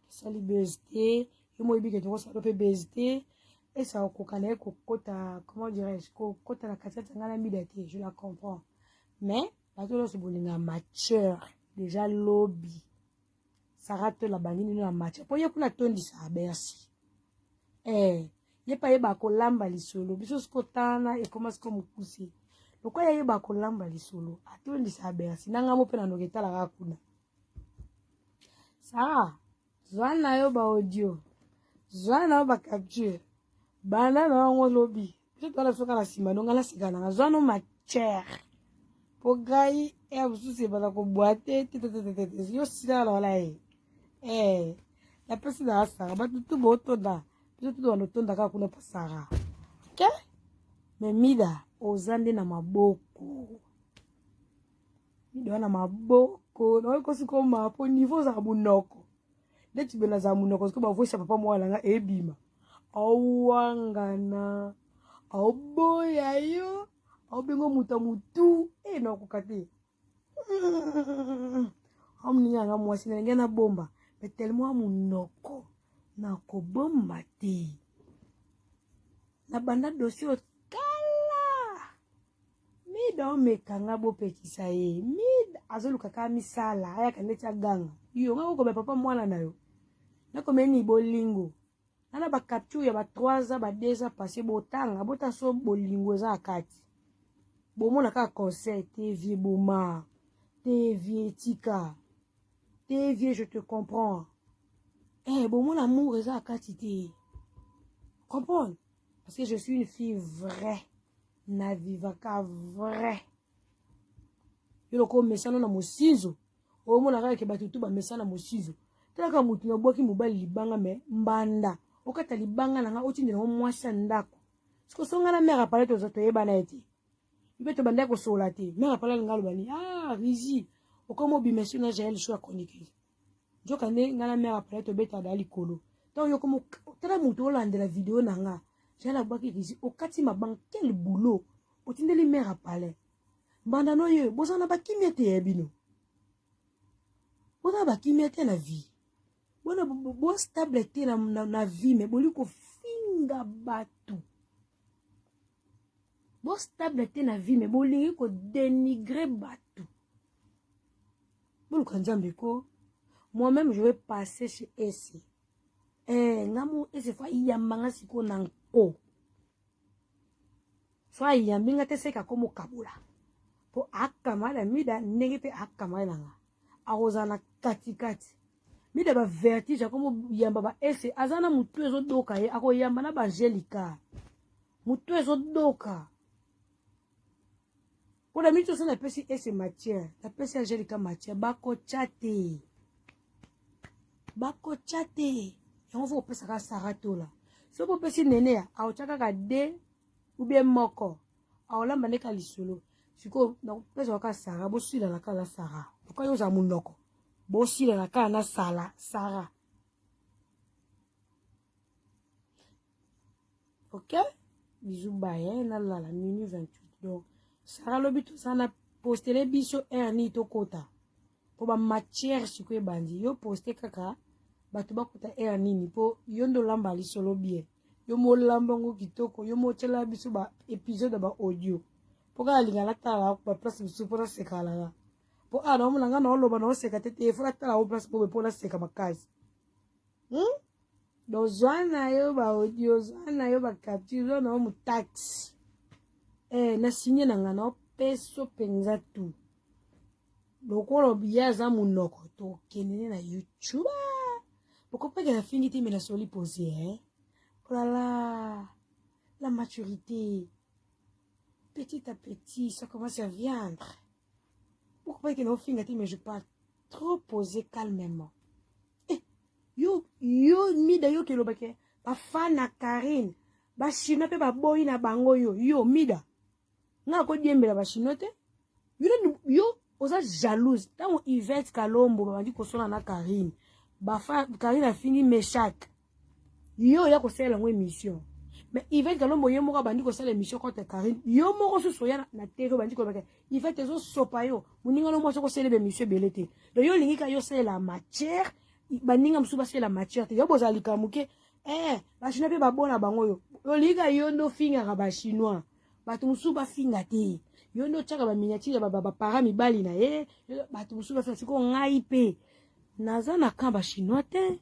sali buzz te yo mo ibike to so pe buzz te et ça ko kana ko kota comment dirais-je ko kota la katata ngana bida te je la comprends mais la tolo so bolinga mature déjà lobby ça rate la banini na match po ye kuna tondi sa bersi ye pa ye ba ko lamba lisolo biso skotana e commence comme kusi lokwa ye ba ko lamba lisolo atondi sa bersi nanga mo pe na noketala ka kuna ça zwana yo ba audio zwana ba capture bana na ngo lobby biso tala soka la sima ndonga la sigana na zwana mature po gai e abusu bala ko boite yo sila la la pesi na asara batutu botonda biso tutu wanotonda kaka kuna pasara ke me mida ozande na maboko mida wana maboko na okosi koma po niveau za munoko ndeti bena za munoko siko bavoisa papa mwana nga ebima awangana awboya yo awbengo mutu na kokate amninya nga mwasi na ngena bomba mais tellement munoko na kobomba te na banda dossier kala mida omekanga bopekisa ye mida azoluka ka misala aya kaneta ganga yo nga ko be papa mwana na yo nako meni bolingo nana ba capture ya ba 3 ans ba 2 ans passé botanga bota so bolingo za akati bomona ka concert TV boma TV tika TV je te comprends bon mon amour est à quantité comprends parce que je suis une fille vraie na vivaka vrai yo ko mesana na mosinzo o mona ka ke batutu ba mesana mosinzo tala mutu na boki mobali libanga me mbanda okata libanga na nga otindela mo mwasa ndako siko songa na mère apale to zoto yeba na eti ibeto banda ko sola te mère apale ngalo bani rizi okomo bimesu na jael sho chronique joka ne ngana mère apale to beta dali kolo donc yo komo tala mutu olandela video na nga jala baki rizi okati mabang quel boulot otindeli mère apale mbanda no ye bozana bakimia te yebino bona bakimia te na vie bona bo stable te na vie mais boli ko finga batu bo stable te na vie mais boli ko dénigrer batu bon kanzambe ko moi-même je vais passer chez esse ngamu esse fa yambanga siko nanko soit yambinga te seka komo kabula po akama la mida ndenge pe akama nanga akozana katikati mida ba vertige komo yamba ba ese azana mutu ezodoka ye akoyamba na ba Angelica mutu ezodoka pour la minute na pesi ese matière la pesi Angelica matière bako chate yango fo pesa ka saratola so po pesi nene ya aochaka ka de ou bien moko aolamba ne ka lisolo siko na pesa waka sara bo sila na kala sara ko yo za munoko bo sila na kala na sala sara ok bisous bye na la minute 28 donc sara lobi to sana poster biso erni to kota po ba matière siko e bandi yo poster kaka bato bakota erni ni po yondo lamba lisolo bien yo mo lambongo kitoko yo mo chela biso ba épisode ba audio poka lingala tala ba place biso pona sekala ya po ana mo langa no loba no seka tete fora tala o place po be pona seka makazi do zwana yo ba audio zwana yo ba capture no mu tax na sinye nanga no peso penza tu lokolo biaza munoko to kenene na YouTube pourquoi pas que la finité mais la soli posée oh là là, la maturité, petit à petit, ça commence à viendre. Pourquoi que nos filles, mais je parle trop posé calmement. Eh, yo, mida yo kelo bake, ba fana Karine, ba chino pe ba boy na bango yo, mida. Nga ko diembela ba chino te. Yo, oza jalouse. Tango Yvette Kalombo, ba di ko sona na Karine. Ba fa Karine a fini méchac. Yo ya ko sala ngwe mission mais Yvette Kalombo yo moko bandi ko sala mission contre Karine yo moko so soya na tero bandi ko baka Yvette zo sopa yo muninga no mo so ko sala be mission belete do yo lingi ka yo sala la matière baninga msuba sala la matière te yo bozali kamuke ba chinois pe ba bona bango yo linga yo ndo finga ka ba chinois batu msuba finga te yo ndo chaka ba miniature ba para mibali na ye batu msuba finga siko ngai pe nazana kamba chinois te.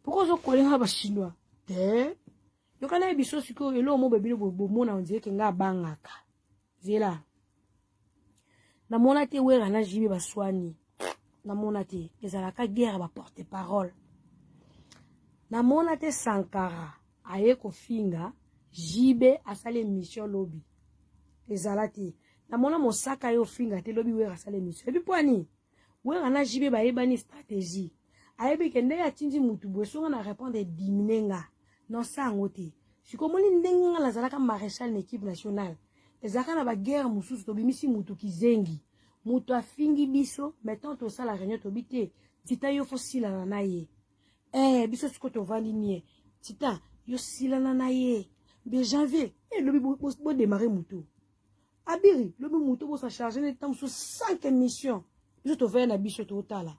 Pourquoi je connais pas chinois? Yo kana biso siko elo mo bebilo bomona onzie ke nga bangaka. Zela. Na mona te wera na jibe baswani. Na mona te ezalaka guerre ba porte parole. Na mona te Sankara aye ko finga jibe asale mission lobby. Ezalati. Na mona mosaka yo finga te lobby wera asale mission. Ebi poani. Wera na jibe ba yebani stratégie. Ayebi kende ya tinji mutu bwesonga na répondre diminenga non sango te sikomoni ndenga la zalaka maréchal na équipe nationale ezaka na ba guerre mususu to bimisi mutu kizengi mutu afingi biso mettons to sala réunion to bité tita yo fo sila na ye biso siko to vandi mie tita yo sila na ye be janvier lobi bo démarrer mutu abiri lobi mutu bo sa charger ne temps sur 5 émissions biso to va na biso to tala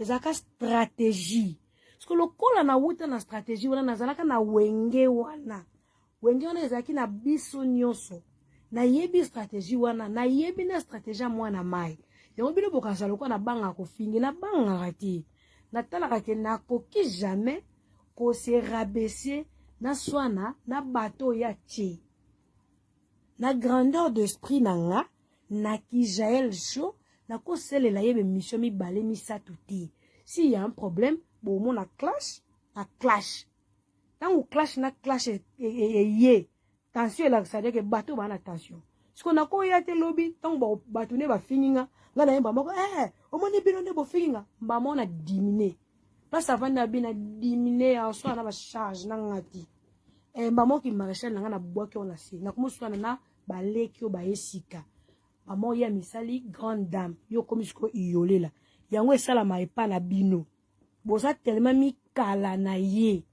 ezaka stratégie parce que lokola na wuta na stratégie wana nazalaka na wenge wana ezaki na biso nyonso na yebi stratégie wana na yebi na stratégie mwana mai yango bino bokaza lokola na banga ko fingi na banga rati na talaka ke na koki jamais ko se rabaisser na swana na bateau ya tche na grandeur d'esprit nanga na ki Jaël Show na ko sele la yebe mission mi balé mi satuti si y a un problème bon mon a clash tant ou clash na clash ye tension la ça dire que bateau ba na tension ce qu'on a ko ya te lobby tant ba bateau ne ba finginga nga na yemba moko o moni bino ne bo finginga ba mona diminuer pas ça va na bina diminuer en soi na ba charge na ngati ba mo ki maréchal na na bois ki on a si na ko mo swana na ba leki o ba esika Maman ya misali grande dame yo komi siko iyolela yango esala maepa na bino boza tellement mi kala na ye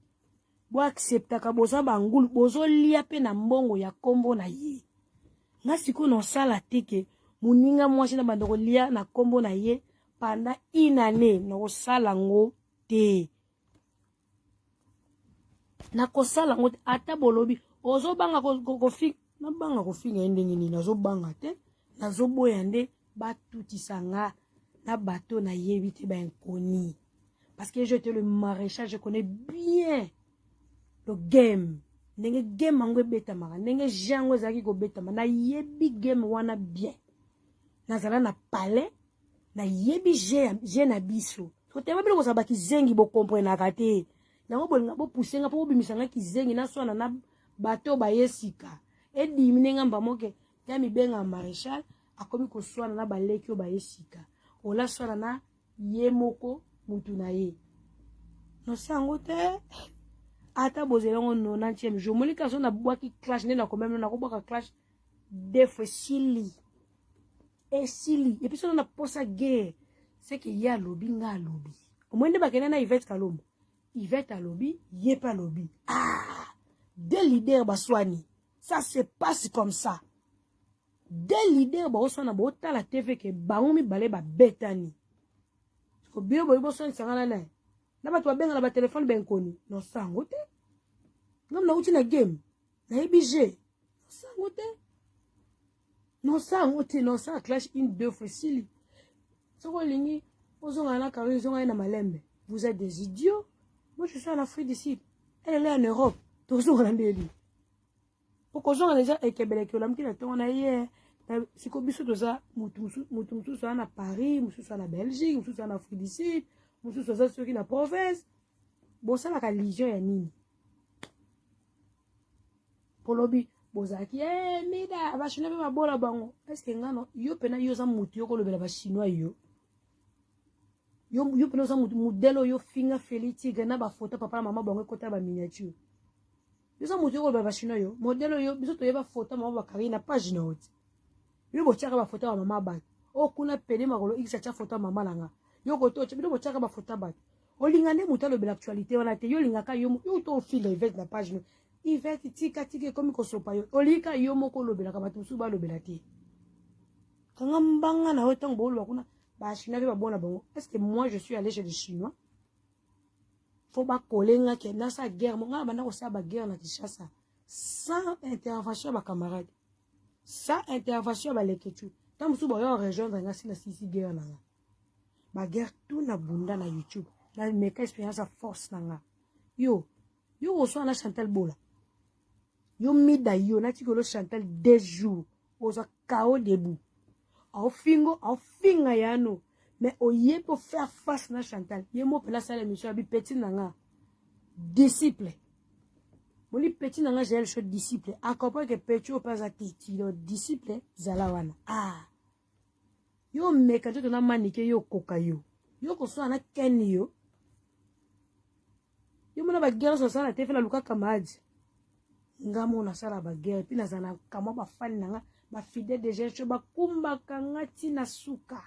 bo acceptaka boza bangulu bozo lia pe na mbongo ya kombo na ye nga siko no sala teke muninga mwasi na bandoko lia na kombo na ye pendant une année no sala ngo te na ko sala ngo ata bolobi ozo banga ko fi na banga ko finga ndenge ni nazo banga te nazo boya nde batutisa nga na bateau na yebi te ba inconnu parce que j'étais le maréchal je connais bien le game ndenge game yango ebetamaka ndenge jeu yango ezalaki kobetama nayebi game wana bien nazala na palais nayebi jeu na biso kotema biloko kozala bakizengi bokomprenaka te yango bolinga bopusenga mpo bobimisanga kizengi naswana na bato bayesika edimine ngamba moke ya mibenga maréchal akomi koswana na baleki oyo bayesika olaswana na ye moko mutu na ye nosango te ata bozelango 90e jour molika so na bwaki clash nde nakomema nakobwaka clash defo esili epi sono na posa guerre seke ye alobi nga alobi omwende bakende na Yvette Kalombo Yvette alobi ye pa alobi deux leaders baswani ça se passe comme ça deux leaders baoswana baotala TV ke bango mibale babetani ko bio boyo boswana sangana naye na bato babengana ba telefone benkoni no sango te ngam na uti na game na ebije no sango te no sa clash une deux fois sili soko lingi ozonga na karo ozonga na malembe vous êtes des idiots moi je suis en Afrique du Sud elle est en Europe tozonga na ndeli poko zonga déjà ekebeleke olamki na tonga na ye siko biso toza mutu na Paris mutu na Belgique mutu na Afrique du Sud mutu toza soki na province bosalaka ligion ya nini polobi bozaki mida bachinois mpe babola bango eske ngano yo pena yo za mutu yo kolobela bachinois yo pena oza modele oyo finga feli tigre na bafoto papa na mama bango ekota baminiature yo za mutu yo kolobela bachinois yo modele oyo biso toyeba foto mama bakari na page na oti yo botiaka bafoto ya mama bato okuna pene makolo ikisa tia foto ya mama nanga yo koto bino botiaka bafoto ya bato olinga nde mutu alobela actualité wana te yo olingaka yo to ofile Yvette na page no Yvette tika ekomi kosopa yo olika yo moko olobelaka bato mosusu balobela te kanga mbanga na yo ntango booloba kuna bachinois mpe babona bango est-ce que moi je suis allé chez les chinois fo bakolenga ke nasa guerre monga banda kosala baguerre na Kinshasa sans intervention ya bacamarade sans intervention ya baleketu ntango mosusu bayo rejoindre nga si na sisi guerre nanga baguerre tout na bunda na YouTube na meka expérience ya force nanga yo koswana na Chantal Bola yo mida yo na tikolo Chantal 2 jours oza kao debout au finga yano mais oye pour faire face na Chantal ye mo pela sala émission bi petit nanga disciple boli petit nanga j'ai le choix disciple accompagne que petit au pas à titi disciple zala wana yo meka to na manike yo koka yo koswana na ken yo mona ba guerre so sala te fela luka kamadi ngamo na sala ba guerre puis na zana kama ba fani nanga ba fidèle de gestion ba kumba kangati na suka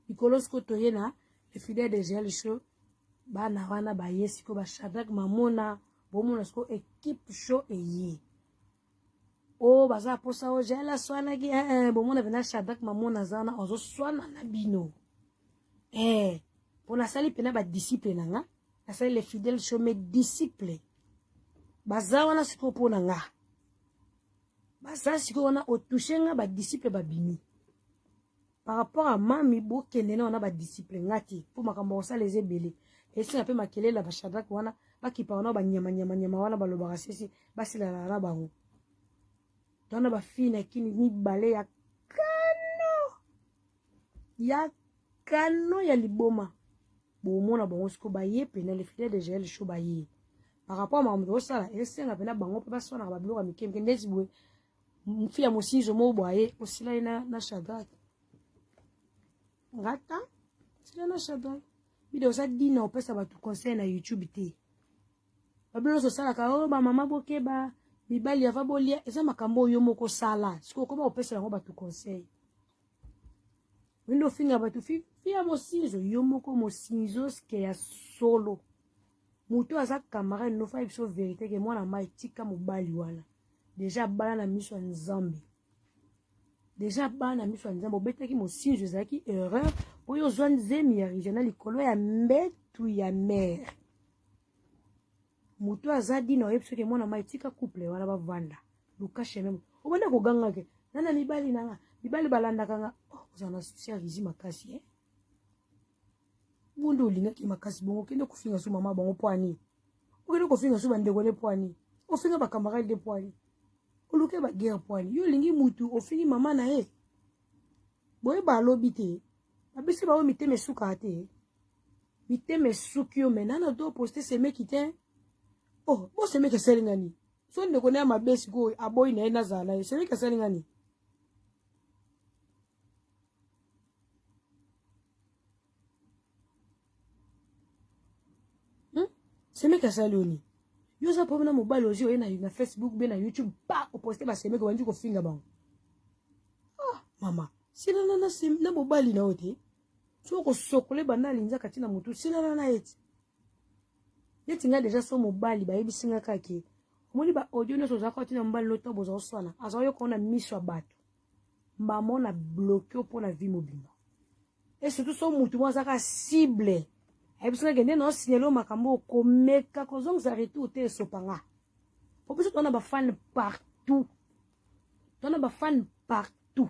ikolosko toyena le fidèle de gestion ba na wana ba yesiko ba Shadrach Mamona bomona sko équipe show eye o baza posa o jela swana ki bomona bena Shadrach Mamona zana ozo swana na bino pour la salle pena ba disciple nanga la salle les fidèles show mes disciples baza wana siko pona nga baza siko wana otouchenga ba disciple ba bini par rapport à mami bokende na wana ba disciple ngati pour makambo ça les ebele et si un peu makele la ba Shadrach wana ba kipa wana ba nyama wana ba lobaka sisi basila la bango tona ba fina kini ni bale kano ya liboma bomona bango siko baye pena le fidèle de gel show baye par rapport à makambo osala esenga pena bango pe basona ba biloko mikemke ndesi boye mfia mosinzo mo boye osila na Shadrach ngata sila na Shadrach video sa dina opesa batu conseil na YouTube te babilo so sala ka ba mama bokeba bibali ava bolia eza makambo yo moko sala siko koma opesa yango batu conseil windo finga batu fia mosinzo yo moko mosinzo ske ya solo mutu aza camarade no fa biso vérité ke mwana mai tika mobali wana déjà bala na miso nzambe obetaki mosinzo ezalaki erreur po yo zwa nzemi ya regional likolo ya mbetu ya mère mutu aza dina oyebi soki mwana mai tika couple wana bavanda luka chememo obanda koganga ke nana mibali nanga mibali balandaka nga ozana susi ya rizi makasi bundu olingaki makasi bongo kende kofinga so mama bango po ani okende kofinga so bandeko ne poani ofinga bakamarade de poani oluke baguerre poani yo olingi mutu ofingi mama na ye boyeba alobi te babisi bao mitema esuka te mitema esuki yo me nana do poste semeki te oh bo semeki esali ngani so ndeko na ya mabe sikoyo aboyi na ye nazala na ye semeki esali ngani semeki asali oni yo za problème na mobile ozi oye na Facebook be na YouTube pa oposte basemeki bandi kofinga bango ah mama silana na mobile na ote so kosokole banda alinzaka ntina motu silana na eti neti nga deja so mobile bayebisinga kake omoni ba audio nyonso ozalaka ntina mobile lota boza oswana aza oyoka na miso ya bato mbamona bloke mpo na vie mobimba et surtout so mutu mo azaka cible ayebisinga kende na osignale makambo okomeka kozongisa retour te esopanga po biso tona bafan partout tona bafan partout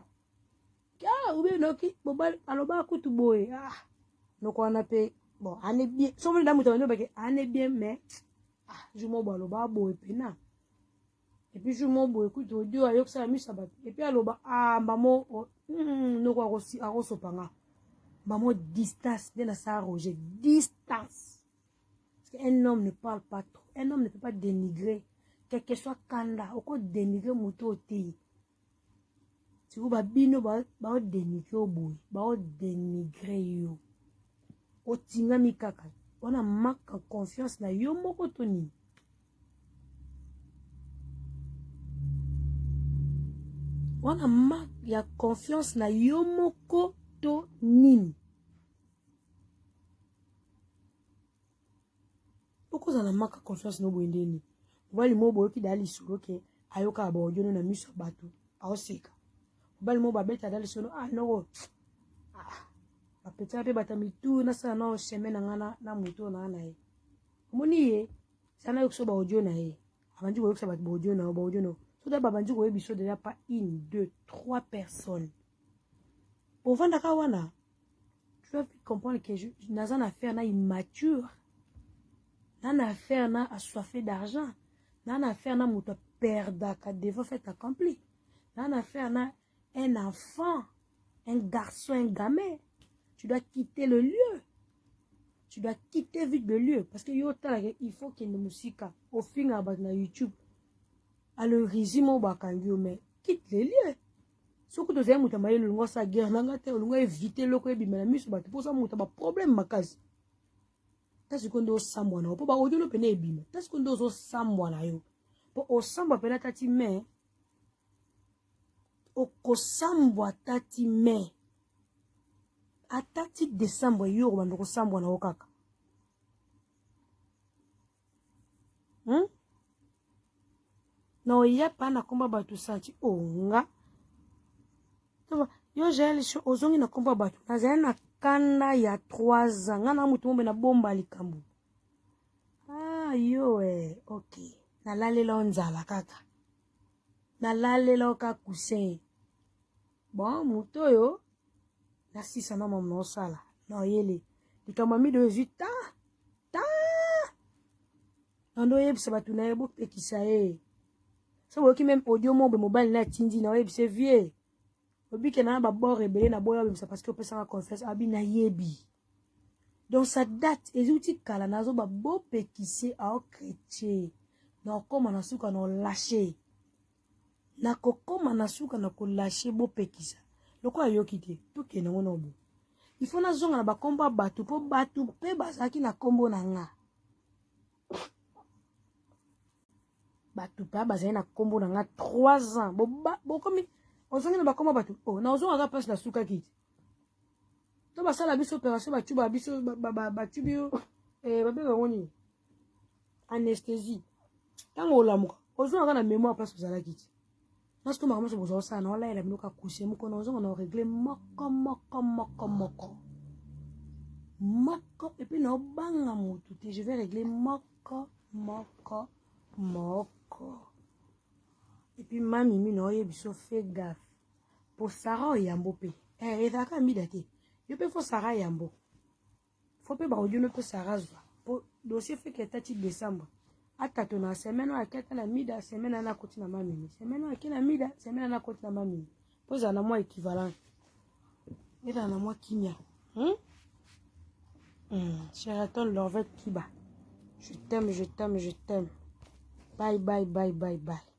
ah ube noki mobile aloba kutu boye ah noko wana pe bon ane bien so vole damu tawano bake ane bien mais ah jumo bo aloba boye pena et puis jumo boye kutu audio ayoksa ya misabat et puis aloba ah mbamo noko akosopanga mbamo distance de na sa roger distance parce qu'un homme ne parle pas trop un homme ne peut pas dénigrer quel que soit kanda oko dénigrer moto te si vous babino ba dénigrer oboy ba dénigrer yo otinga mikaka on a manque confiance na yo moko toni on a manque ya confiance na yo moko to nini okoza na manque confiance no boendeni wali mo boyoki dali suro ke ayoka ba ojono na miso bato aoseka bali mo babeta dali suro ah no ah bapeta pe batamitu na sana no semaine ngana na muto na na ye moni ye sana yokso ba ojo na ye abanji ko yoksa ba ojo no so da babanji ko yebiso déjà pas 1 2 3 personnes pour vendre kawana tu dois comprendre que naza na affaire na immature na affaire na assoiffé d'argent na affaire na muto perdaka devant fait accompli na affaire na un enfant un garçon un gamin tu dois quitter le lieu tu dois quitter vite le lieu parce que il faut qu'il ne musika au fin na YouTube à le régime au bakangio mais quitte le lieu soko to zai muta mayelo ngo sa guerre nanga te ngo éviter loko ebima na miso bato posa muta ba problème makasi tasi kondo sambwa na po ba odio no pene ebima tasi kondo zo sambwa na yo po o sambwa pena tati me o kosambwa tati me atati décembre yo ko bando ko sambwa na okaka na oya pa na komba bato santi onga yo jeli sho ozongi na komba bato nazali na kanda ya 3 ans ngana mutu mombe na bomba likambu ah yo okay nalalela onzala kaka nalalela oka kusin bon mutu oyo na sisa na mama osala na oyele likambu mi de juta ta ando yebisa bato na ye bopekisa ye so boki même audio mombe mobile na tindi na yebisa vie obike na ba bord rebelle na boya bimisa parce que opesa confiance abi na yebi donc ça date ezuti kala nazo ba bopekise a chrétien na koma na suka na lâcher na kokoma na suka na ko lâcher bopekisa loko ayoki te to ke na ngona obo il faut na zonga na ba komba batu po batu pe bazaki na kombo na nga batu pa bazali na kombo na nga 3 ans bo komi ozongi na bakoma batu oh na ozonga ka place na suka kiti to basala biso opération bachuba biso batubio babeka ngoni anesthésie tango olamuka ozonga na mémoire place ozala kiti nasto makamo so bozo sana wala ela binoka kusie muko na ozonga na régler moko et puis na obanga mutu te je vais régler moko et puis mami mi no yebiso fait gaffe pour Sarah yambo pe ezaka mbida te yo pe fo Sarah yambo fo pe ba audio no pe Sarah zwa pour dossier fait que tati décembre Atato na semaine aketa na mida semaine na koti na mamini. Semaine akena mida semaine na koti na mamini. Poza na moi équivalent. Eda na moi kimia. Sheraton Lorvet Kiba. Je t'aime, je t'aime, je t'aime. Bye, bye, bye, bye, bye.